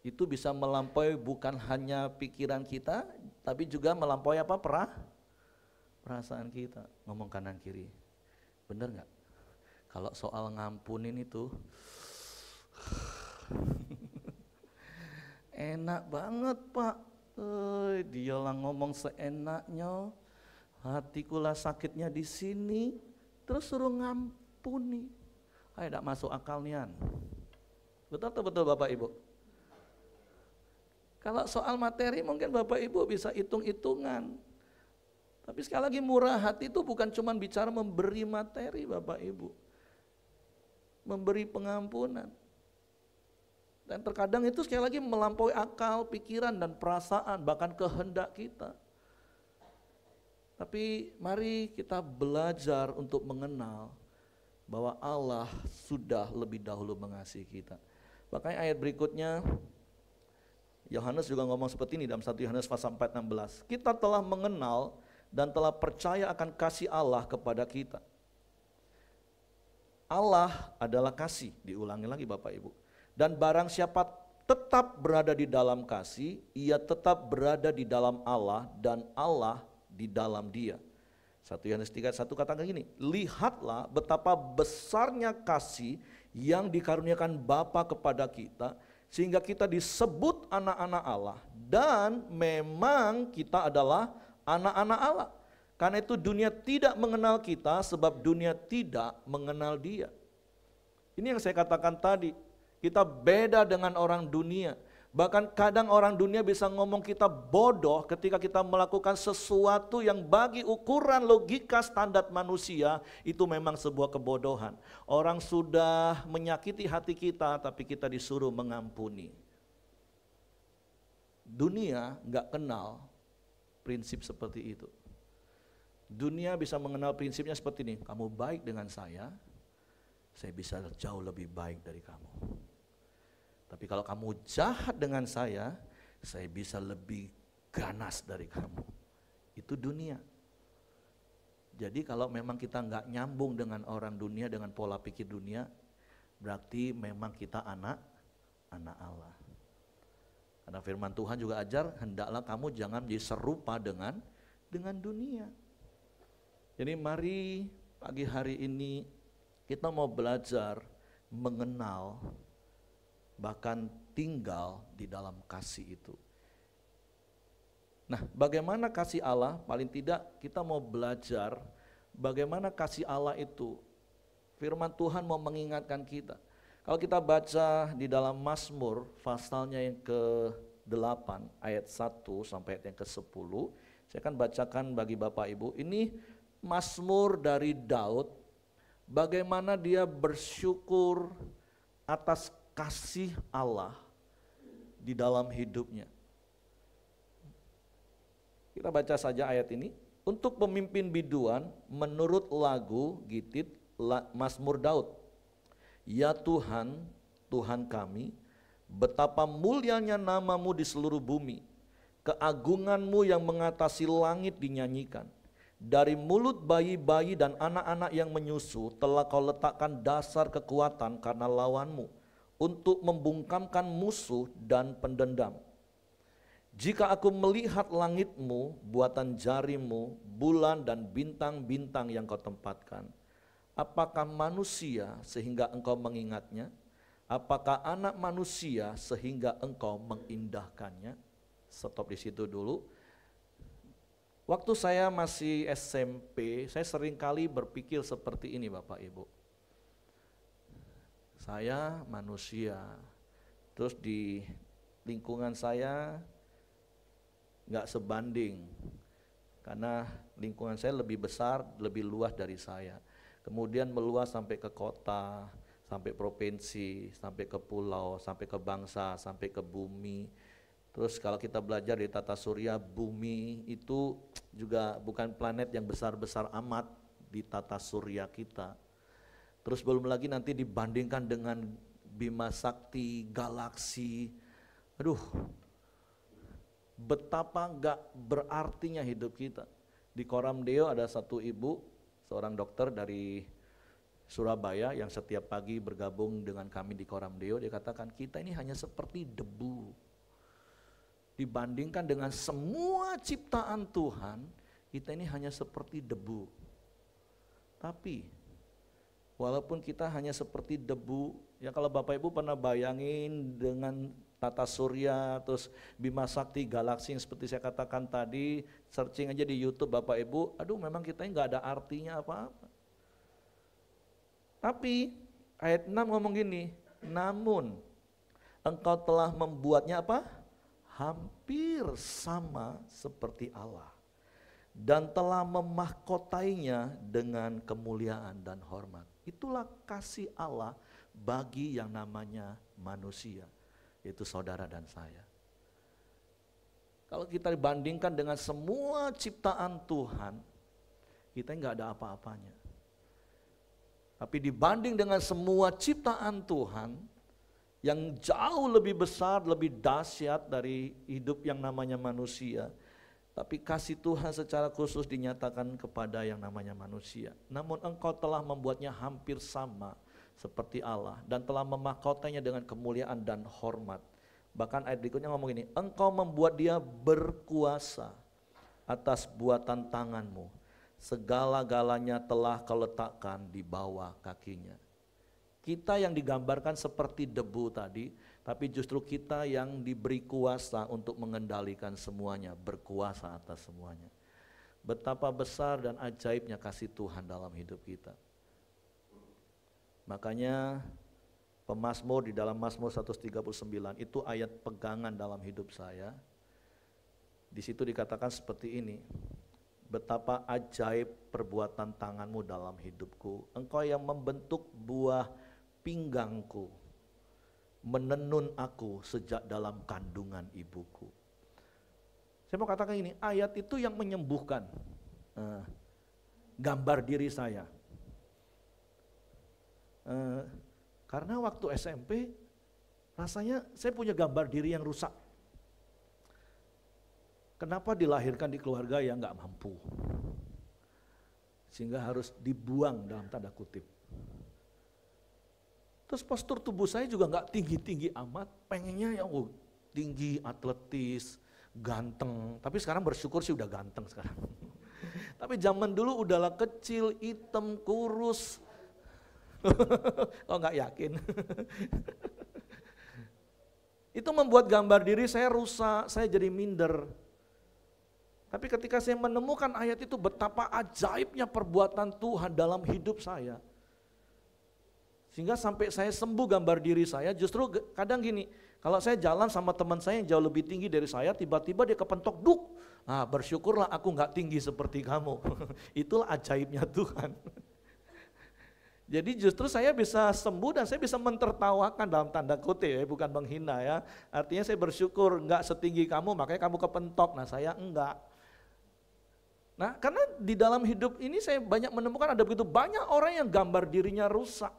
itu bisa melampaui bukan hanya pikiran kita, tapi juga melampaui apa? Perasaan kita. Ngomong kanan kiri, bener gak? Kalau soal ngampunin itu enak banget Pak, dia lah ngomong seenaknya, hatikulah sakitnya di sini, terus suruh ngampuni. Tidak masuk akal nian. Betul Bapak Ibu? Kalau soal materi mungkin Bapak Ibu bisa hitung-hitungan. Tapi sekali lagi murah hati itu bukan cuma bicara memberi materi Bapak Ibu. Memberi pengampunan. Dan terkadang itu sekali lagi melampaui akal, pikiran dan perasaan, bahkan kehendak kita. Tapi mari kita belajar untuk mengenal bahwa Allah sudah lebih dahulu mengasihi kita. Makanya ayat berikutnya, Yohanes juga ngomong seperti ini dalam 1 Yohanes pasal 4:16. Kita telah mengenal dan telah percaya akan kasih Allah kepada kita. Allah adalah kasih, diulangi lagi Bapak Ibu. Dan barang siapa tetap berada di dalam kasih, ia tetap berada di dalam Allah dan Allah di dalam dia. 1 Yohanes 3:1 katakan gini, lihatlah betapa besarnya kasih yang dikaruniakan Bapa kepada kita, sehingga kita disebut anak-anak Allah, dan memang kita adalah anak-anak Allah. Karena itu dunia tidak mengenal kita, sebab dunia tidak mengenal Dia. Ini yang saya katakan tadi. Kita beda dengan orang dunia. Bahkan kadang orang dunia bisa ngomong kita bodoh ketika kita melakukan sesuatu yang bagi ukuran logika standar manusia itu memang sebuah kebodohan. Orang sudah menyakiti hati kita tapi kita disuruh mengampuni. Dunia nggak kenal prinsip seperti itu. Dunia bisa mengenal prinsipnya seperti ini, kamu baik dengan saya bisa jauh lebih baik dari kamu. Tapi kalau kamu jahat dengan saya bisa lebih ganas dari kamu. Itu dunia. Jadi kalau memang kita nggak nyambung dengan orang dunia, dengan pola pikir dunia, berarti memang kita anak Allah. Karena firman Tuhan juga ajar, hendaklah kamu jangan menjadi serupa dengan dunia. Jadi mari pagi hari ini kita mau belajar mengenal, bahkan tinggal di dalam kasih itu. Nah, bagaimana kasih Allah? Paling tidak kita mau belajar bagaimana kasih Allah itu. Firman Tuhan mau mengingatkan kita. Kalau kita baca di dalam Mazmur pasalnya yang ke-8 ayat 1 sampai ayat yang ke-10, saya akan bacakan bagi Bapak Ibu. Ini Mazmur dari Daud, bagaimana dia bersyukur atas kasih Allah di dalam hidupnya. Kita baca saja ayat ini. Untuk pemimpin biduan menurut lagu Gitit Mazmur Daud. Ya Tuhan, Tuhan kami, betapa mulianya namamu di seluruh bumi. Keagunganmu yang mengatasi langit dinyanyikan. Dari mulut bayi-bayi dan anak-anak yang menyusu telah kau letakkan dasar kekuatan karena lawanmu, untuk membungkamkan musuh dan pendendam. Jika aku melihat langitmu, buatan jarimu, bulan dan bintang-bintang yang kau tempatkan, apakah manusia sehingga engkau mengingatnya? Apakah anak manusia sehingga engkau mengindahkannya? Stop di situ dulu. Waktu saya masih SMP, saya sering kali berpikir seperti ini Bapak Ibu. Saya manusia, Terus di lingkungan saya nggak sebanding, karena lingkungan saya lebih besar, lebih luas dari saya. Kemudian meluas sampai ke kota, sampai provinsi, sampai ke pulau, sampai ke bangsa, sampai ke bumi. Terus kalau kita belajar di tata surya, bumi itu juga bukan planet yang besar-besar amat di tata surya kita. Terus belum lagi nanti dibandingkan dengan Bima Sakti, galaksi. Aduh, betapa gak berartinya hidup kita. Di Koramdeo ada satu ibu, seorang dokter dari Surabaya yang setiap pagi bergabung dengan kami di Koramdeo. Dia katakan kita ini hanya seperti debu. Dibandingkan dengan semua ciptaan Tuhan, kita ini hanya seperti debu. Tapi walaupun kita hanya seperti debu, ya kalau Bapak Ibu pernah bayangin dengan tata surya, terus Bima Sakti, galaksi yang seperti saya katakan tadi, searching aja di YouTube Bapak Ibu, aduh memang kita ini gak ada artinya apa-apa. Tapi ayat 6 ngomong gini, namun engkau telah membuatnya apa? Hampir sama seperti Allah. Dan telah memahkotainya dengan kemuliaan dan hormat. Itulah kasih Allah bagi yang namanya manusia, yaitu saudara dan saya. Kalau kita bandingkan dengan semua ciptaan Tuhan, kita nggak ada apa-apanya. Tapi dibanding dengan semua ciptaan Tuhan, yang jauh lebih besar, lebih dahsyat dari hidup yang namanya manusia, tapi kasih Tuhan secara khusus dinyatakan kepada yang namanya manusia. Namun engkau telah membuatnya hampir sama seperti Allah dan telah memahkotainya dengan kemuliaan dan hormat. Bahkan ayat berikutnya ngomong ini, engkau membuat dia berkuasa atas buatan tanganmu. Segala-galanya telah kau letakkan di bawah kakinya. Kita yang digambarkan seperti debu tadi, tapi justru kita yang diberi kuasa untuk mengendalikan semuanya, berkuasa atas semuanya. Betapa besar dan ajaibnya kasih Tuhan dalam hidup kita. Makanya pemazmur di dalam Mazmur 139 itu ayat pegangan dalam hidup saya. Di situ dikatakan seperti ini, betapa ajaib perbuatan tanganmu dalam hidupku. Engkau yang membentuk buah pinggangku, menenun aku sejak dalam kandungan ibuku. Saya mau katakan ini, ayat itu yang menyembuhkan gambar diri saya. Karena waktu SMP, rasanya saya punya gambar diri yang rusak. Kenapa dilahirkan di keluarga yang gak mampu? Sehingga harus dibuang dalam tanda kutip. Terus postur tubuh saya juga gak tinggi-tinggi amat, pengennya yang tinggi, atletis, ganteng. Tapi sekarang bersyukur sih udah ganteng sekarang. Tapi zaman dulu udahlah kecil, hitam, kurus. Oh gak yakin. Itu membuat gambar diri saya rusak, saya jadi minder. Tapi ketika saya menemukan ayat itu, betapa ajaibnya perbuatan Tuhan dalam hidup saya. Sehingga sampai saya sembuh gambar diri saya, justru kadang gini, kalau saya jalan sama teman saya yang jauh lebih tinggi dari saya, tiba-tiba dia kepentok, duk. Nah, bersyukurlah aku gak tinggi seperti kamu. Itulah ajaibnya Tuhan. Jadi justru saya bisa sembuh dan saya bisa mentertawakan dalam tanda kutip ya, bukan menghina ya. Artinya saya bersyukur gak setinggi kamu, makanya kamu kepentok, nah saya enggak. Nah karena di dalam hidup ini saya banyak menemukan ada begitu banyak orang yang gambar dirinya rusak.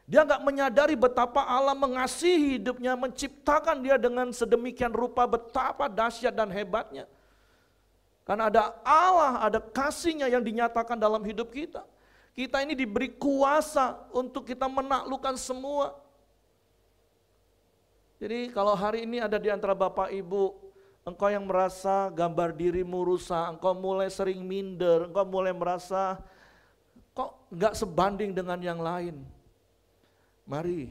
Dia gak menyadari betapa Allah mengasihi hidupnya, menciptakan dia dengan sedemikian rupa, betapa dahsyat dan hebatnya. Karena ada Allah, ada kasihnya yang dinyatakan dalam hidup kita. Kita ini diberi kuasa untuk kita menaklukkan semua. Jadi kalau hari ini ada di antara Bapak Ibu, engkau yang merasa gambar dirimu rusak, engkau mulai sering minder, engkau mulai merasa kok gak sebanding dengan yang lain. Mari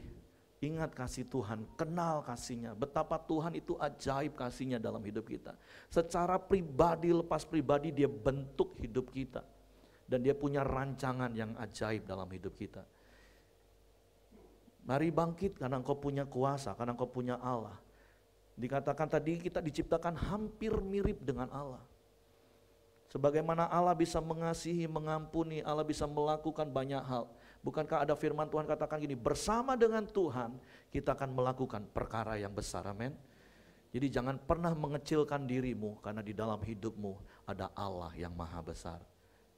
ingat kasih Tuhan, kenal kasihnya, betapa Tuhan itu ajaib kasihnya dalam hidup kita. Secara pribadi, lepas pribadi dia bentuk hidup kita. Dan dia punya rancangan yang ajaib dalam hidup kita. Mari bangkit karena Engkau punya kuasa, karena Engkau punya Allah. Dikatakan tadi kita diciptakan hampir mirip dengan Allah. Sebagaimana Allah bisa mengasihi, mengampuni, Allah bisa melakukan banyak hal. Bukankah ada firman Tuhan katakan gini, bersama dengan Tuhan kita akan melakukan perkara yang besar, amin. Jadi jangan pernah mengecilkan dirimu karena di dalam hidupmu ada Allah yang maha besar.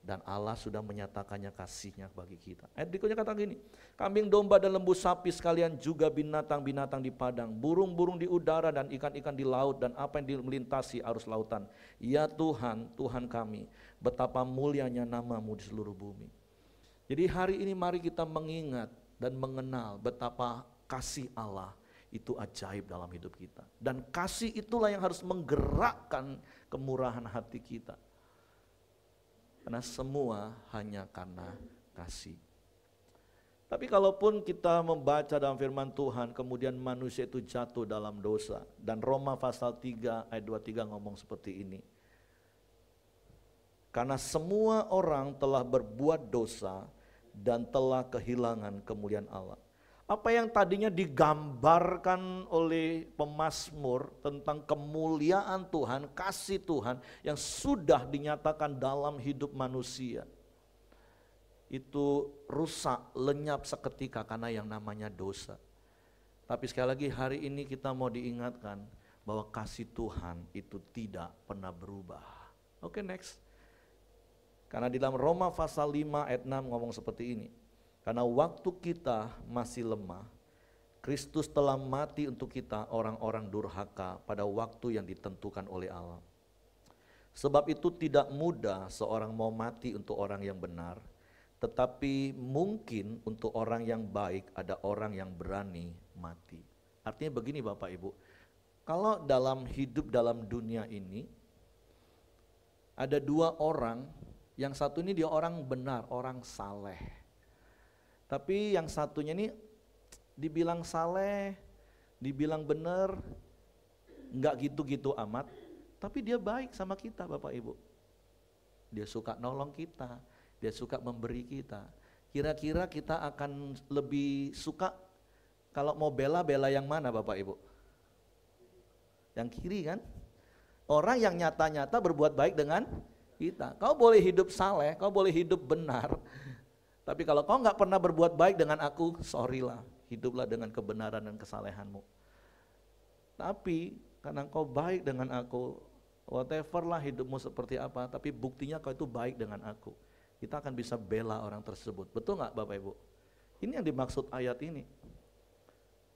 Dan Allah sudah menyatakannya kasih-Nya bagi kita. Ayat berikutnya kata gini, kambing domba dan lembu sapi sekalian juga binatang-binatang di padang, burung-burung di udara dan ikan-ikan di laut dan apa yang melintasi arus lautan. Ya Tuhan, Tuhan kami, betapa mulianya nama-Mu di seluruh bumi. Jadi hari ini mari kita mengingat dan mengenal betapa kasih Allah itu ajaib dalam hidup kita. Dan kasih itulah yang harus menggerakkan kemurahan hati kita. Karena semua hanya karena kasih. Tapi kalaupun kita membaca dalam firman Tuhan, kemudian manusia itu jatuh dalam dosa. Dan Roma pasal 3 ayat 23 ngomong seperti ini. Karena semua orang telah berbuat dosa dan telah kehilangan kemuliaan Allah. Apa yang tadinya digambarkan oleh pemazmur tentang kemuliaan Tuhan, kasih Tuhan yang sudah dinyatakan dalam hidup manusia, itu rusak, lenyap seketika karena yang namanya dosa. Tapi sekali lagi hari ini kita mau diingatkan bahwa kasih Tuhan itu tidak pernah berubah. Oke, next. Karena di dalam Roma pasal 5 ayat 6 ngomong seperti ini. Karena waktu kita masih lemah, Kristus telah mati untuk kita orang-orang durhaka pada waktu yang ditentukan oleh Allah. Sebab itu tidak mudah seorang mau mati untuk orang yang benar, tetapi mungkin untuk orang yang baik ada orang yang berani mati. Artinya begini Bapak Ibu, kalau dalam hidup dalam dunia ini, ada dua orang, yang satu ini dia orang benar, orang saleh. Tapi yang satunya ini dibilang saleh, dibilang benar, enggak gitu-gitu amat, tapi dia baik sama kita Bapak Ibu. Dia suka nolong kita, dia suka memberi kita. Kira-kira kita akan lebih suka kalau mau bela yang mana Bapak Ibu? Yang kiri kan? Orang yang nyata-nyata berbuat baik dengan kita. Kau boleh hidup saleh, kau boleh hidup benar. Tapi kalau kau nggak pernah berbuat baik dengan aku, sorry lah, hiduplah dengan kebenaran dan kesalehanmu. Tapi karena kau baik dengan aku, whatever lah hidupmu seperti apa, tapi buktinya kau itu baik dengan aku. Kita akan bisa bela orang tersebut, betul nggak Bapak Ibu? Ini yang dimaksud ayat ini.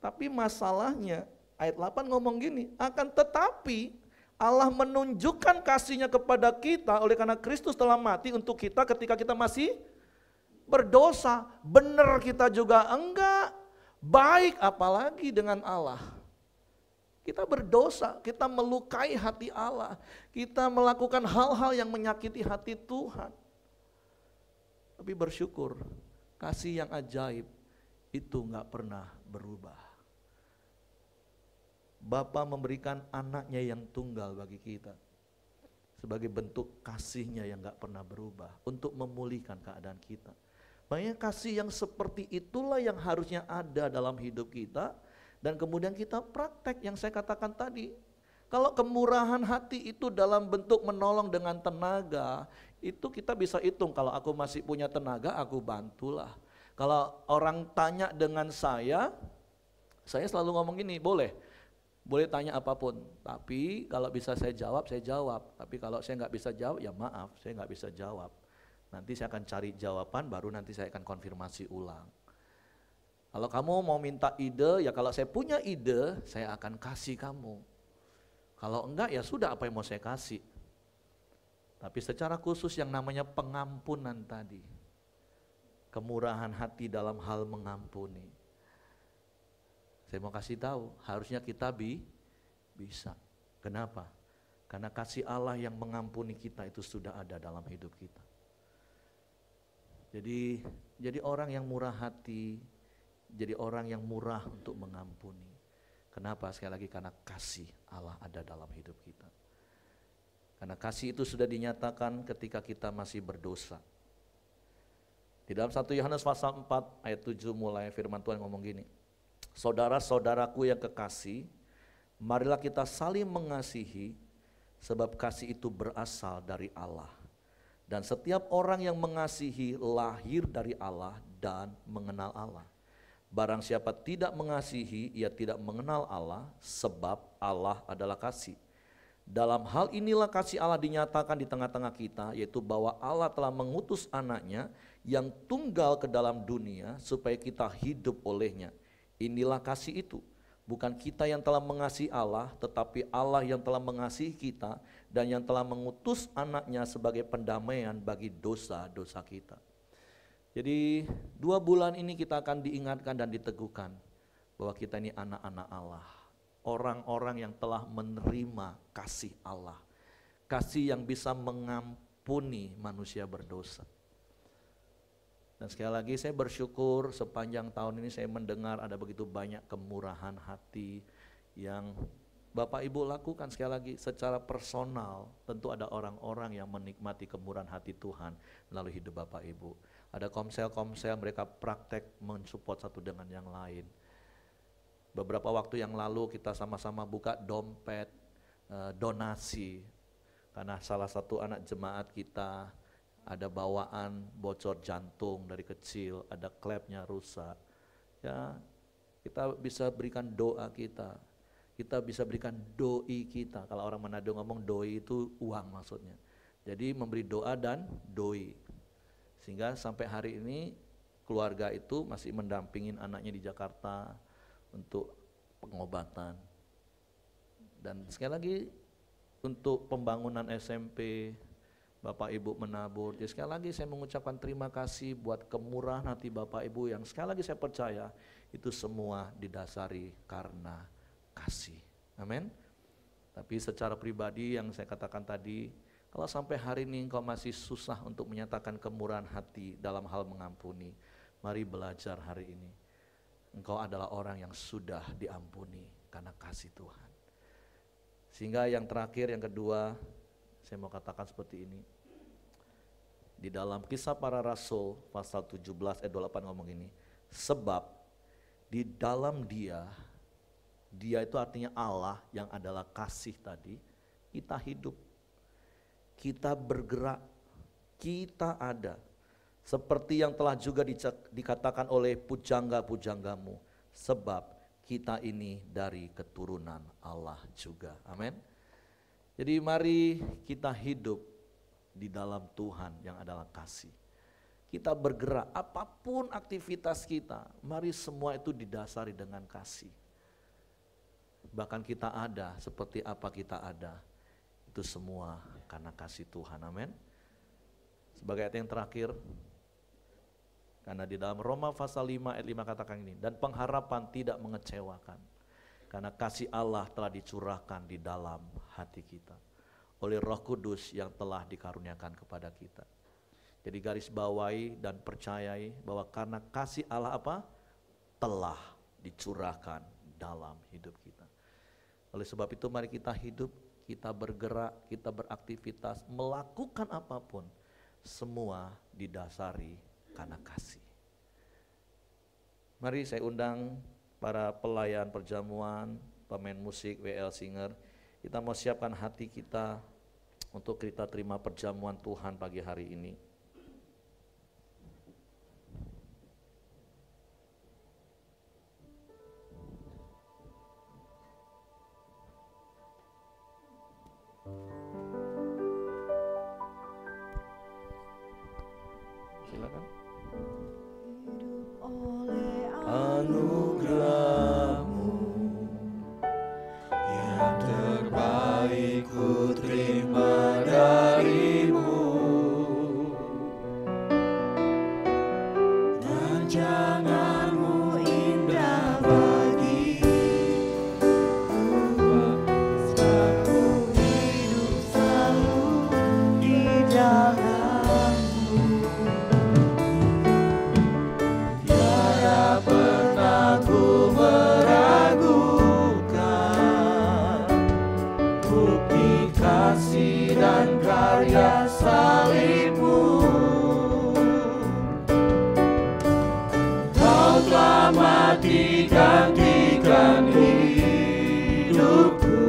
Tapi masalahnya, ayat 8 ngomong gini, akan tetapi Allah menunjukkan kasih-Nya kepada kita oleh karena Kristus telah mati untuk kita ketika kita masih berdosa. Benar kita juga enggak, baik apalagi dengan Allah. Kita berdosa, kita melukai hati Allah, kita melakukan hal-hal yang menyakiti hati Tuhan. Tapi bersyukur, kasih yang ajaib itu enggak pernah berubah. Bapa memberikan anaknya yang tunggal bagi kita sebagai bentuk kasih-Nya yang enggak pernah berubah untuk memulihkan keadaan kita. Makanya kasih yang seperti itulah yang harusnya ada dalam hidup kita. Dan kemudian kita praktek yang saya katakan tadi. Kalau kemurahan hati itu dalam bentuk menolong dengan tenaga, itu kita bisa hitung. Kalau aku masih punya tenaga, aku bantulah. Kalau orang tanya dengan saya selalu ngomong gini, boleh tanya apapun. Tapi kalau bisa saya jawab, saya jawab. Tapi kalau saya nggak bisa jawab, ya maaf, saya nggak bisa jawab. Nanti saya akan cari jawaban, baru nanti saya akan konfirmasi ulang. Kalau kamu mau minta ide, ya kalau saya punya ide, saya akan kasih kamu. Kalau enggak, ya sudah apa yang mau saya kasih. Tapi secara khusus yang namanya pengampunan tadi, kemurahan hati dalam hal mengampuni. Saya mau kasih tahu, harusnya kita bisa. Kenapa? Karena kasih Allah yang mengampuni kita itu sudah ada dalam hidup kita. Jadi orang yang murah hati, jadi orang yang murah untuk mengampuni. Kenapa? Sekali lagi karena kasih Allah ada dalam hidup kita. Karena kasih itu sudah dinyatakan ketika kita masih berdosa. Di dalam 1 Yohanes pasal 4 ayat 7 mulai firman Tuhan ngomong gini. Saudara-saudaraku yang kekasih, marilah kita saling mengasihi, sebab kasih itu berasal dari Allah. Dan setiap orang yang mengasihi lahir dari Allah dan mengenal Allah. Barang siapa tidak mengasihi, ia tidak mengenal Allah, sebab Allah adalah kasih. Dalam hal inilah kasih Allah dinyatakan di tengah-tengah kita, yaitu bahwa Allah telah mengutus anaknya yang tunggal ke dalam dunia supaya kita hidup olehnya. Inilah kasih itu, bukan kita yang telah mengasihi Allah, tetapi Allah yang telah mengasihi kita dan yang telah mengutus anaknya sebagai pendamaian bagi dosa-dosa kita. Jadi 2 bulan ini kita akan diingatkan dan diteguhkan bahwa kita ini anak-anak Allah. Orang-orang yang telah menerima kasih Allah. Kasih yang bisa mengampuni manusia berdosa. Dan sekali lagi saya bersyukur sepanjang tahun ini saya mendengar ada begitu banyak kemurahan hati yang Bapak Ibu lakukan sekali lagi secara personal. Tentu ada orang-orang yang menikmati kemurahan hati Tuhan melalui hidup Bapak Ibu. Ada komsel-komsel mereka praktek mensupport satu dengan yang lain. Beberapa waktu yang lalu kita sama-sama buka dompet donasi karena salah satu anak jemaat kita ada bawaan bocor jantung dari kecil, ada klepnya rusak. Ya, kita bisa berikan doa kita bisa berikan doi kita. Kalau orang Manado ngomong doi itu uang maksudnya. Jadi memberi doa dan doi. Sehingga sampai hari ini keluarga itu masih mendampingin anaknya di Jakarta untuk pengobatan. Dan sekali lagi untuk pembangunan SMP, Bapak Ibu menabur. Jadi sekali lagi saya mengucapkan terima kasih buat kemurahan hati Bapak Ibu yang sekali lagi saya percaya itu semua didasari karena kasih. Amin. Tapi secara pribadi yang saya katakan tadi, kalau sampai hari ini engkau masih susah untuk menyatakan kemurahan hati dalam hal mengampuni, mari belajar hari ini. Engkau adalah orang yang sudah diampuni karena kasih Tuhan. Sehingga yang terakhir, yang kedua, saya mau katakan seperti ini. Di dalam Kisah Para Rasul pasal 17 ayat 28 ngomong ini, sebab di dalam dia itu artinya Allah yang adalah kasih tadi, kita hidup, kita bergerak, kita ada. Seperti yang telah juga dikatakan oleh pujangga-pujanggamu, sebab kita ini dari keturunan Allah juga. Amin. Jadi mari kita hidup di dalam Tuhan yang adalah kasih. Kita bergerak, apapun aktivitas kita, mari semua itu didasari dengan kasih. Bahkan kita ada seperti apa kita ada, itu semua karena kasih Tuhan. Amin. Sebagai ayat yang terakhir, karena di dalam Roma pasal 5 ayat 5 katakan ini, dan pengharapan tidak mengecewakan, karena kasih Allah telah dicurahkan di dalam hati kita oleh Roh Kudus yang telah dikaruniakan kepada kita. Jadi garis bawahi dan percayai bahwa karena kasih Allah apa? Telah dicurahkan dalam hidup kita. Oleh sebab itu mari kita hidup, kita bergerak, kita beraktivitas, melakukan apapun, semua didasari karena kasih. Mari saya undang para pelayan perjamuan, pemain musik, WL Singer, kita mau siapkan hati kita untuk kita terima perjamuan Tuhan pagi hari ini. Silakan. Anugerahmu yang terbaik ku terima darimu, mati gantikan hidupku,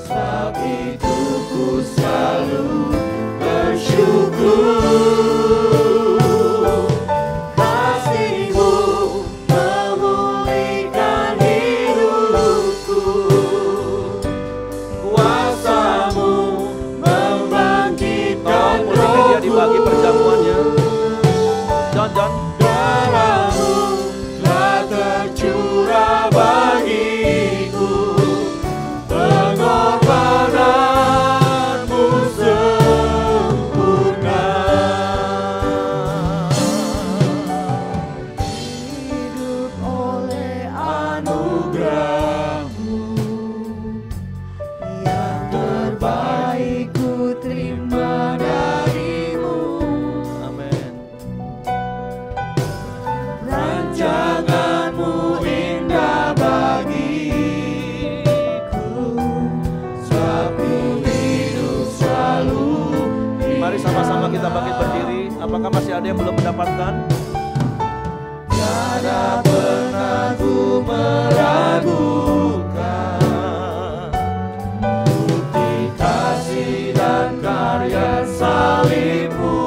sebab itu ku selalu bersyukur. Kasih-Mu memulihkan hidupku, kuasa-Mu membangkitkan rohku. Dia dibagi perjamuannya. John. Darah-Mu telah tercurah bagiku, pengorbanan-Mu sempurna. Hidup oleh anugerah-Mu, yang terbaik ku terima dari-Mu. Amin. Rancangan-Mu indah bagiku, sebab ku hidup selalu. Mari sama-sama kita bangkit berdiri. Apakah masih ada yang belum mendapatkan? Tiada pernah ku meragukan bukti kasih dan karya salib-Mu.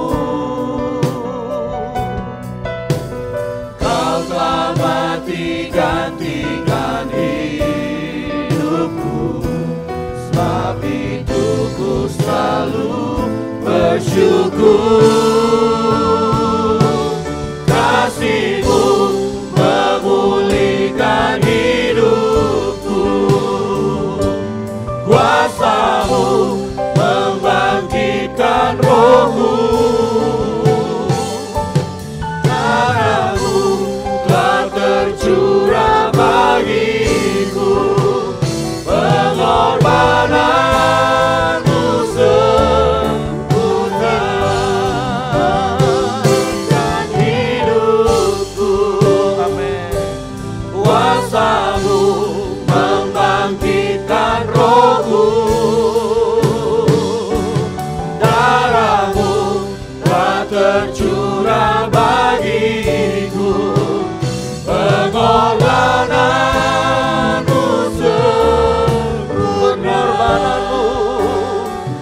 Kau telah mati gantikan hidupku, sebab itu ku selalu bersyukur. Kasih-Mu memulihkan hidupku, kuasa-Mu membangkitkan rohku. Darah-Mu telah tercurah bagiku, pengorbanan-Mu sempurna. Dan hidupku, Amin. kuasa-Mu membangkitkan rohku. Darah-Mu telah tercurah bagiku, pengorbanan-Mu sempurna.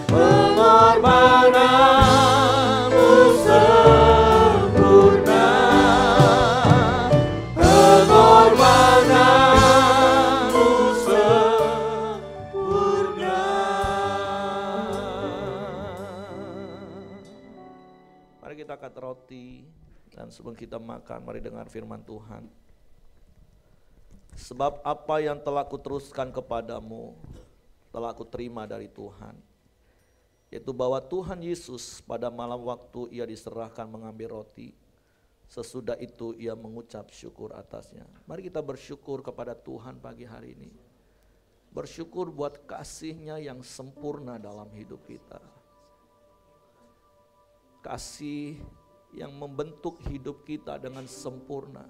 Pengorbanan-Mu sempurna. Pengorbanan-Mu sempurna. Mari kita angkat roti dan sebelum kita makan, mari dengar firman Tuhan. Sebab apa yang telah kuteruskan kepadamu telah kuterima dari Tuhan, yaitu bahwa Tuhan Yesus pada malam waktu ia diserahkan mengambil roti, sesudah itu ia mengucap syukur atasnya. Mari kita bersyukur kepada Tuhan pagi hari ini. Bersyukur buat kasih-Nya yang sempurna dalam hidup kita. Kasih yang membentuk hidup kita dengan sempurna.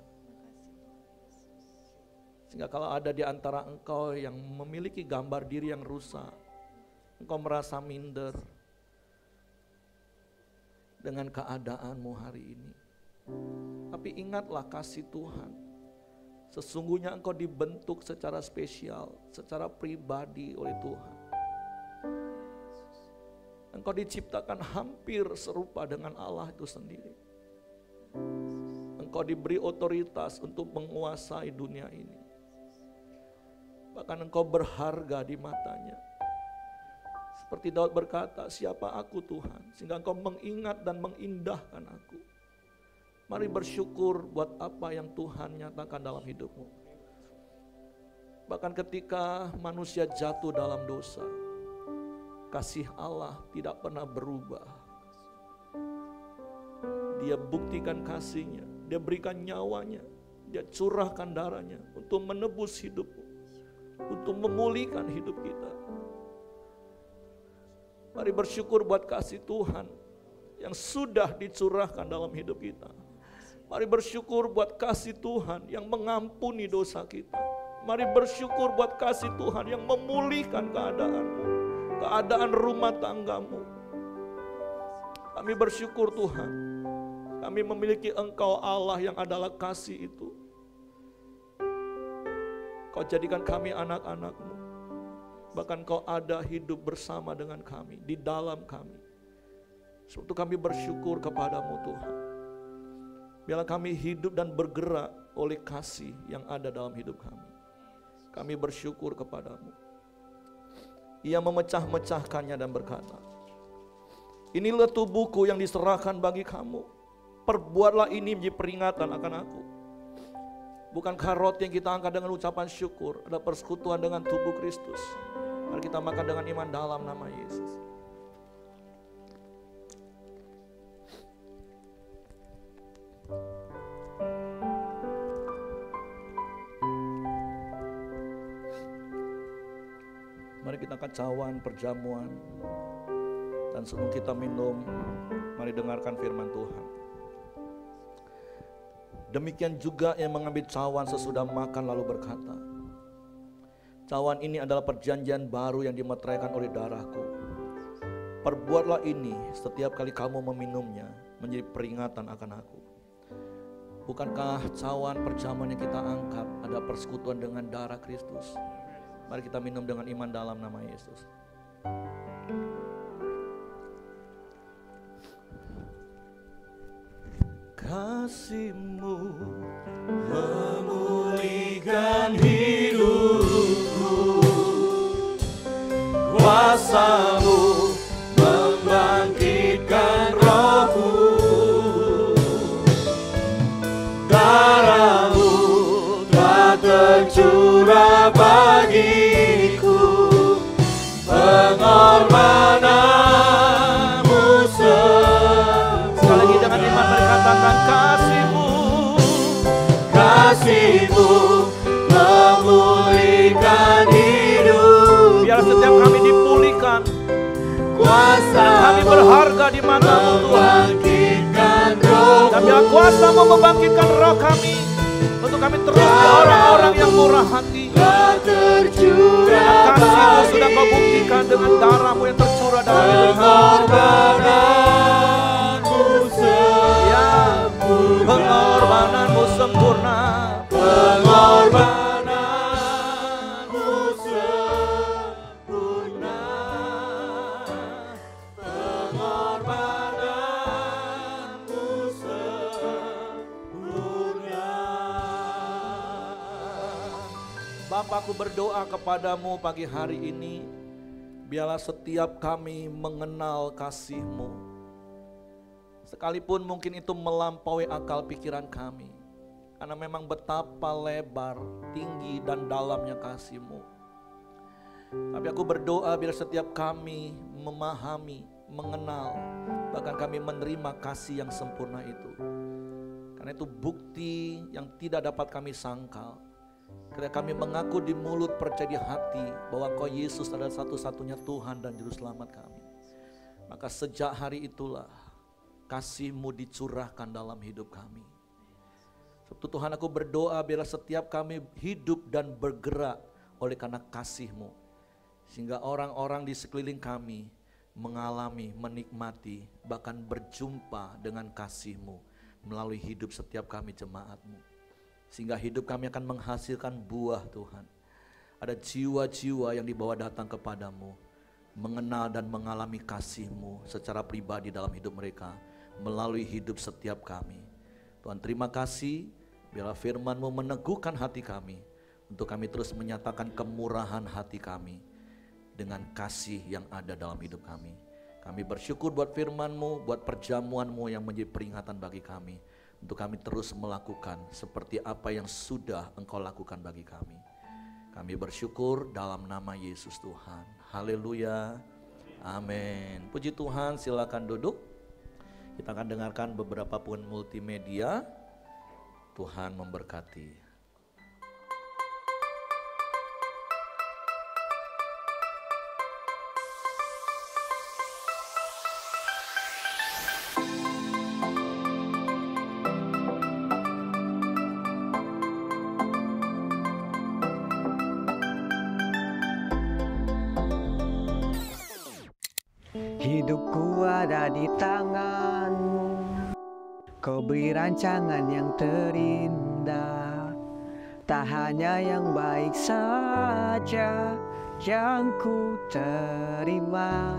Sehingga kalau ada di antara engkau yang memiliki gambar diri yang rusak, engkau merasa minder dengan keadaanmu hari ini. Tapi ingatlah kasih Tuhan. Sesungguhnya engkau dibentuk secara spesial, secara pribadi oleh Tuhan. Engkau diciptakan hampir serupa dengan Allah itu sendiri. Engkau diberi otoritas untuk menguasai dunia ini. Bahkan engkau berharga di matanya. Seperti Daud berkata, siapa aku Tuhan? Sehingga engkau mengingat dan mengindahkan aku. Mari bersyukur buat apa yang Tuhan nyatakan dalam hidupmu. Bahkan ketika manusia jatuh dalam dosa, kasih Allah tidak pernah berubah. Dia buktikan kasih-Nya, Dia berikan nyawanya, Dia curahkan darahnya untuk menebus hidupmu, untuk memulihkan hidup kita. Mari bersyukur buat kasih Tuhan yang sudah dicurahkan dalam hidup kita. Mari bersyukur buat kasih Tuhan yang mengampuni dosa kita. Mari bersyukur buat kasih Tuhan yang memulihkan keadaanmu, keadaan rumah tanggamu. Kami bersyukur Tuhan, kami memiliki Engkau Allah yang adalah kasih itu. Kau jadikan kami anak-anak-Mu. Bahkan Kau ada hidup bersama dengan kami, di dalam kami. Sebab itu kami bersyukur kepadamu Tuhan. Biarlah kami hidup dan bergerak oleh kasih yang ada dalam hidup kami. Kami bersyukur kepadamu. Ia memecah-mecahkannya dan berkata, inilah tubuhku yang diserahkan bagi kamu. Perbuatlah ini menjadi peringatan akan aku. Bukankah roti yang kita angkat dengan ucapan syukur adalah persekutuan dengan tubuh Kristus? Mari kita makan dengan iman dalam nama Yesus. Mari kita kacauan perjamuan. Dan sebelum kita minum, mari dengarkan firman Tuhan. Demikian juga yang mengambil cawan sesudah makan lalu berkata, cawan ini adalah perjanjian baru yang dimeteraikan oleh darahku. Perbuatlah ini setiap kali kamu meminumnya menjadi peringatan akan aku. Bukankah cawan perjamuan yang kita angkat ada persekutuan dengan darah Kristus? Mari kita minum dengan iman dalam nama Yesus. Kasih-Mu memulihkan hidupku, kuasa-Mu membangkitkan rohku, darah-Mu telah tercurah bagiku, pengorbanan-Mu sekali lagi dengan iman berkatakan kasih-Mu, kasih-Mu memulihkan hidup. Biar setiap kami dipulihkan, kuasa kami berharga di mata-Mu Tuhan. Dan biar kuasa-Mu membangkitkan roh kami, untuk kami terus menjadi orang-orang yang murah hati. Dan kasih-Mu sudah Kau buktikan dengan darah-Mu yang tercurah dalam hidup kami. Pengorbanan-Mu sempurna, pengorbanan-Mu sempurna, pengorbanan-Mu sempurna. Bapa, aku berdoa kepadamu pagi hari ini, biarlah setiap kami mengenal kasih-Mu. Sekalipun mungkin itu melampaui akal pikiran kami. Karena memang betapa lebar, tinggi dan dalamnya kasih-Mu. Tapi aku berdoa biar setiap kami memahami, mengenal, bahkan kami menerima kasih yang sempurna itu. Karena itu bukti yang tidak dapat kami sangkal. Ketika kami mengaku di mulut, percaya di hati bahwa Kau Yesus adalah satu-satunya Tuhan dan Juru Selamat kami. Maka sejak hari itulah kasih-Mu dicurahkan dalam hidup kami. Sebab Tuhan, aku berdoa biarlah setiap kami hidup dan bergerak oleh karena kasih-Mu. Sehingga orang-orang di sekeliling kami mengalami, menikmati, bahkan berjumpa dengan kasih-Mu melalui hidup setiap kami jemaat-Mu. Sehingga hidup kami akan menghasilkan buah Tuhan. Ada jiwa-jiwa yang dibawa datang kepadamu, mengenal dan mengalami kasih-Mu secara pribadi dalam hidup mereka, melalui hidup setiap kami. Tuhan, terima kasih, biarlah firman-Mu meneguhkan hati kami, untuk kami terus menyatakan kemurahan hati kami, dengan kasih yang ada dalam hidup kami. Kami bersyukur buat firman-Mu, buat perjamuan-Mu yang menjadi peringatan bagi kami, untuk kami terus melakukan seperti apa yang sudah Engkau lakukan bagi kami. Kami bersyukur dalam nama Yesus Tuhan. Haleluya, amin. Puji Tuhan, silakan duduk. Kita akan dengarkan beberapa pun multimedia. Tuhan memberkati. Hidupku ada di tangan-Mu, Kau beri rancangan yang terindah. tak hanya yang baik saja yang ku terima.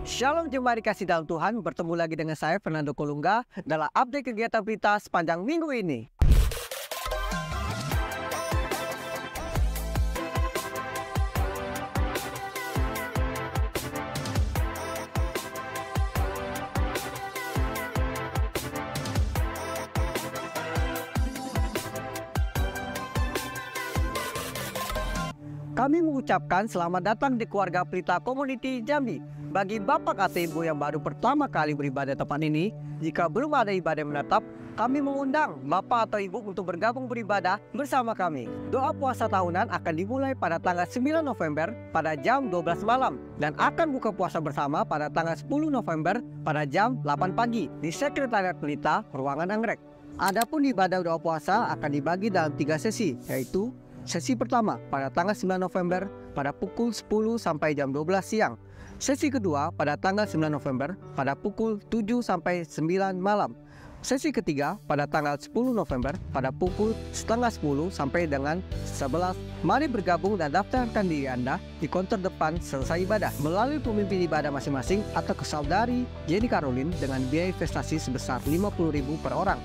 Shalom jemaat dikasih dalam Tuhan, bertemu lagi dengan saya Fernando Kolungga dalam update kegiatan berita sepanjang minggu ini. Kami mengucapkan selamat datang di keluarga Pelita Community Jambi. Bagi Bapak atau Ibu yang baru pertama kali beribadah tempat ini, jika belum ada ibadah menetap, kami mengundang Bapak atau Ibu untuk bergabung beribadah bersama kami. Doa puasa tahunan akan dimulai pada tanggal 9 November pada jam 12 malam dan akan buka puasa bersama pada tanggal 10 November pada jam 8 pagi di Sekretariat Pelita, Ruangan Anggrek. Adapun ibadah doa puasa akan dibagi dalam 3 sesi, yaitu sesi pertama pada tanggal 9 November pada pukul 10 sampai jam 12 siang. Sesi kedua pada tanggal 9 November pada pukul 7 sampai 9 malam. Sesi ketiga pada tanggal 10 November pada pukul setengah 10 sampai dengan 11. Mari bergabung dan daftarkan diri Anda di konter depan selesai ibadah melalui pemimpin ibadah masing-masing atau ke saudari Jenny Caroline dengan biaya investasi sebesar 50.000 per orang.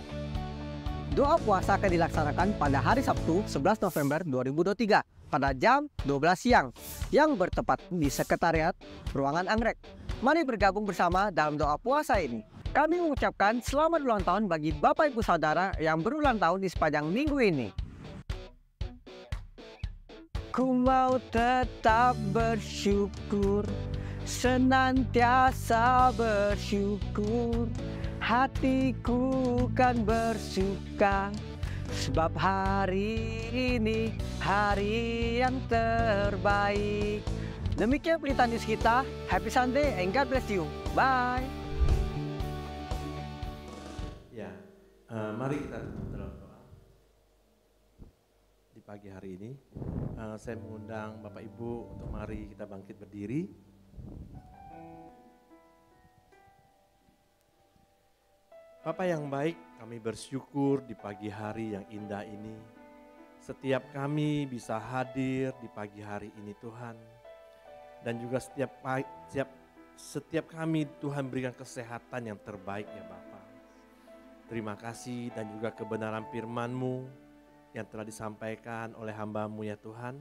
Doa puasa akan dilaksanakan pada hari Sabtu 11 November 2023 pada jam 12 siang yang bertepat di Sekretariat Ruangan Anggrek. Mari bergabung bersama dalam doa puasa ini. Kami mengucapkan selamat ulang tahun bagi Bapak Ibu Saudara yang berulang tahun di sepanjang minggu ini. Ku mau tetap bersyukur, senantiasa bersyukur. Hatiku kan bersuka sebab hari ini hari yang terbaik. Demikian berita news kita. Happy Sunday and God bless you. Bye. Ya, mari kita tutup dalam doa. Di pagi hari ini, saya mengundang Bapak Ibu untuk mari kita bangkit berdiri. Bapa yang baik, kami bersyukur di pagi hari yang indah ini. Setiap kami bisa hadir di pagi hari ini Tuhan. Dan juga setiap kami Tuhan berikan kesehatan yang terbaik ya Bapa. Terima kasih dan juga kebenaran firman-Mu yang telah disampaikan oleh hamba-Mu ya Tuhan.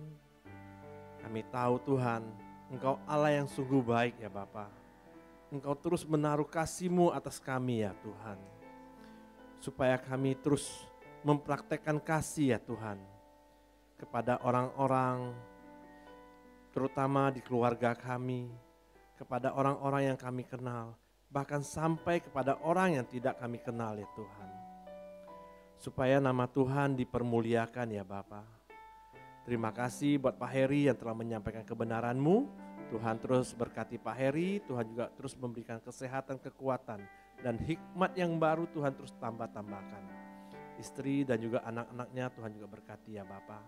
Kami tahu Tuhan, Engkau Allah yang sungguh baik ya Bapa. Engkau terus menaruh kasih-Mu atas kami ya Tuhan. Supaya kami terus mempraktekkan kasih ya Tuhan. Kepada orang-orang, terutama di keluarga kami. Kepada orang-orang yang kami kenal. Bahkan sampai kepada orang yang tidak kami kenal ya Tuhan. Supaya nama Tuhan dipermuliakan ya Bapa. Terima kasih buat Pak Heri yang telah menyampaikan kebenaran-Mu. Tuhan terus berkati Pak Heri, Tuhan juga terus memberikan kesehatan, kekuatan, dan hikmat yang baru Tuhan terus tambah-tambahkan. Istri dan juga anak-anaknya Tuhan juga berkati ya Bapa.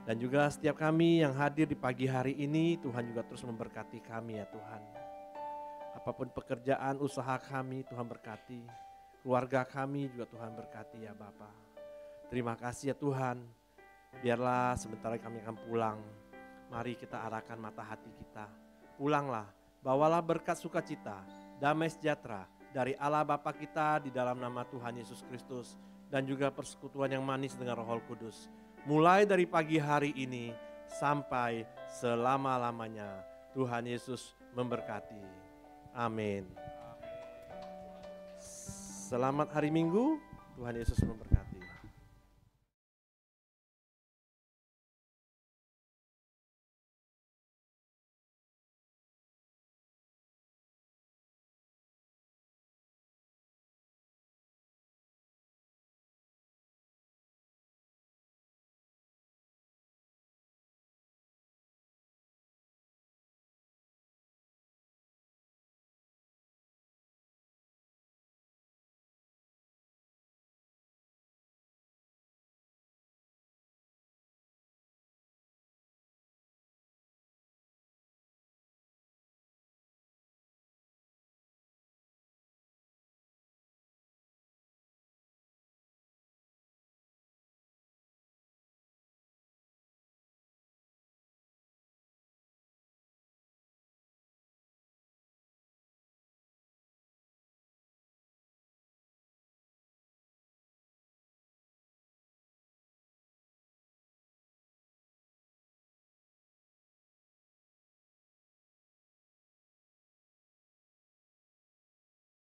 Dan juga setiap kami yang hadir di pagi hari ini, Tuhan juga terus memberkati kami ya Tuhan. Apapun pekerjaan, usaha kami Tuhan berkati. Keluarga kami juga Tuhan berkati ya Bapa. Terima kasih ya Tuhan. Biarlah sebentar kami akan pulang. Mari kita arahkan mata hati kita. Pulanglah, bawalah berkat sukacita, damai sejahtera dari Allah Bapa kita di dalam nama Tuhan Yesus Kristus. Dan juga persekutuan yang manis dengan Roh Kudus. Mulai dari pagi hari ini sampai selama-lamanya. Tuhan Yesus memberkati. Amin. Selamat hari Minggu, Tuhan Yesus memberkati.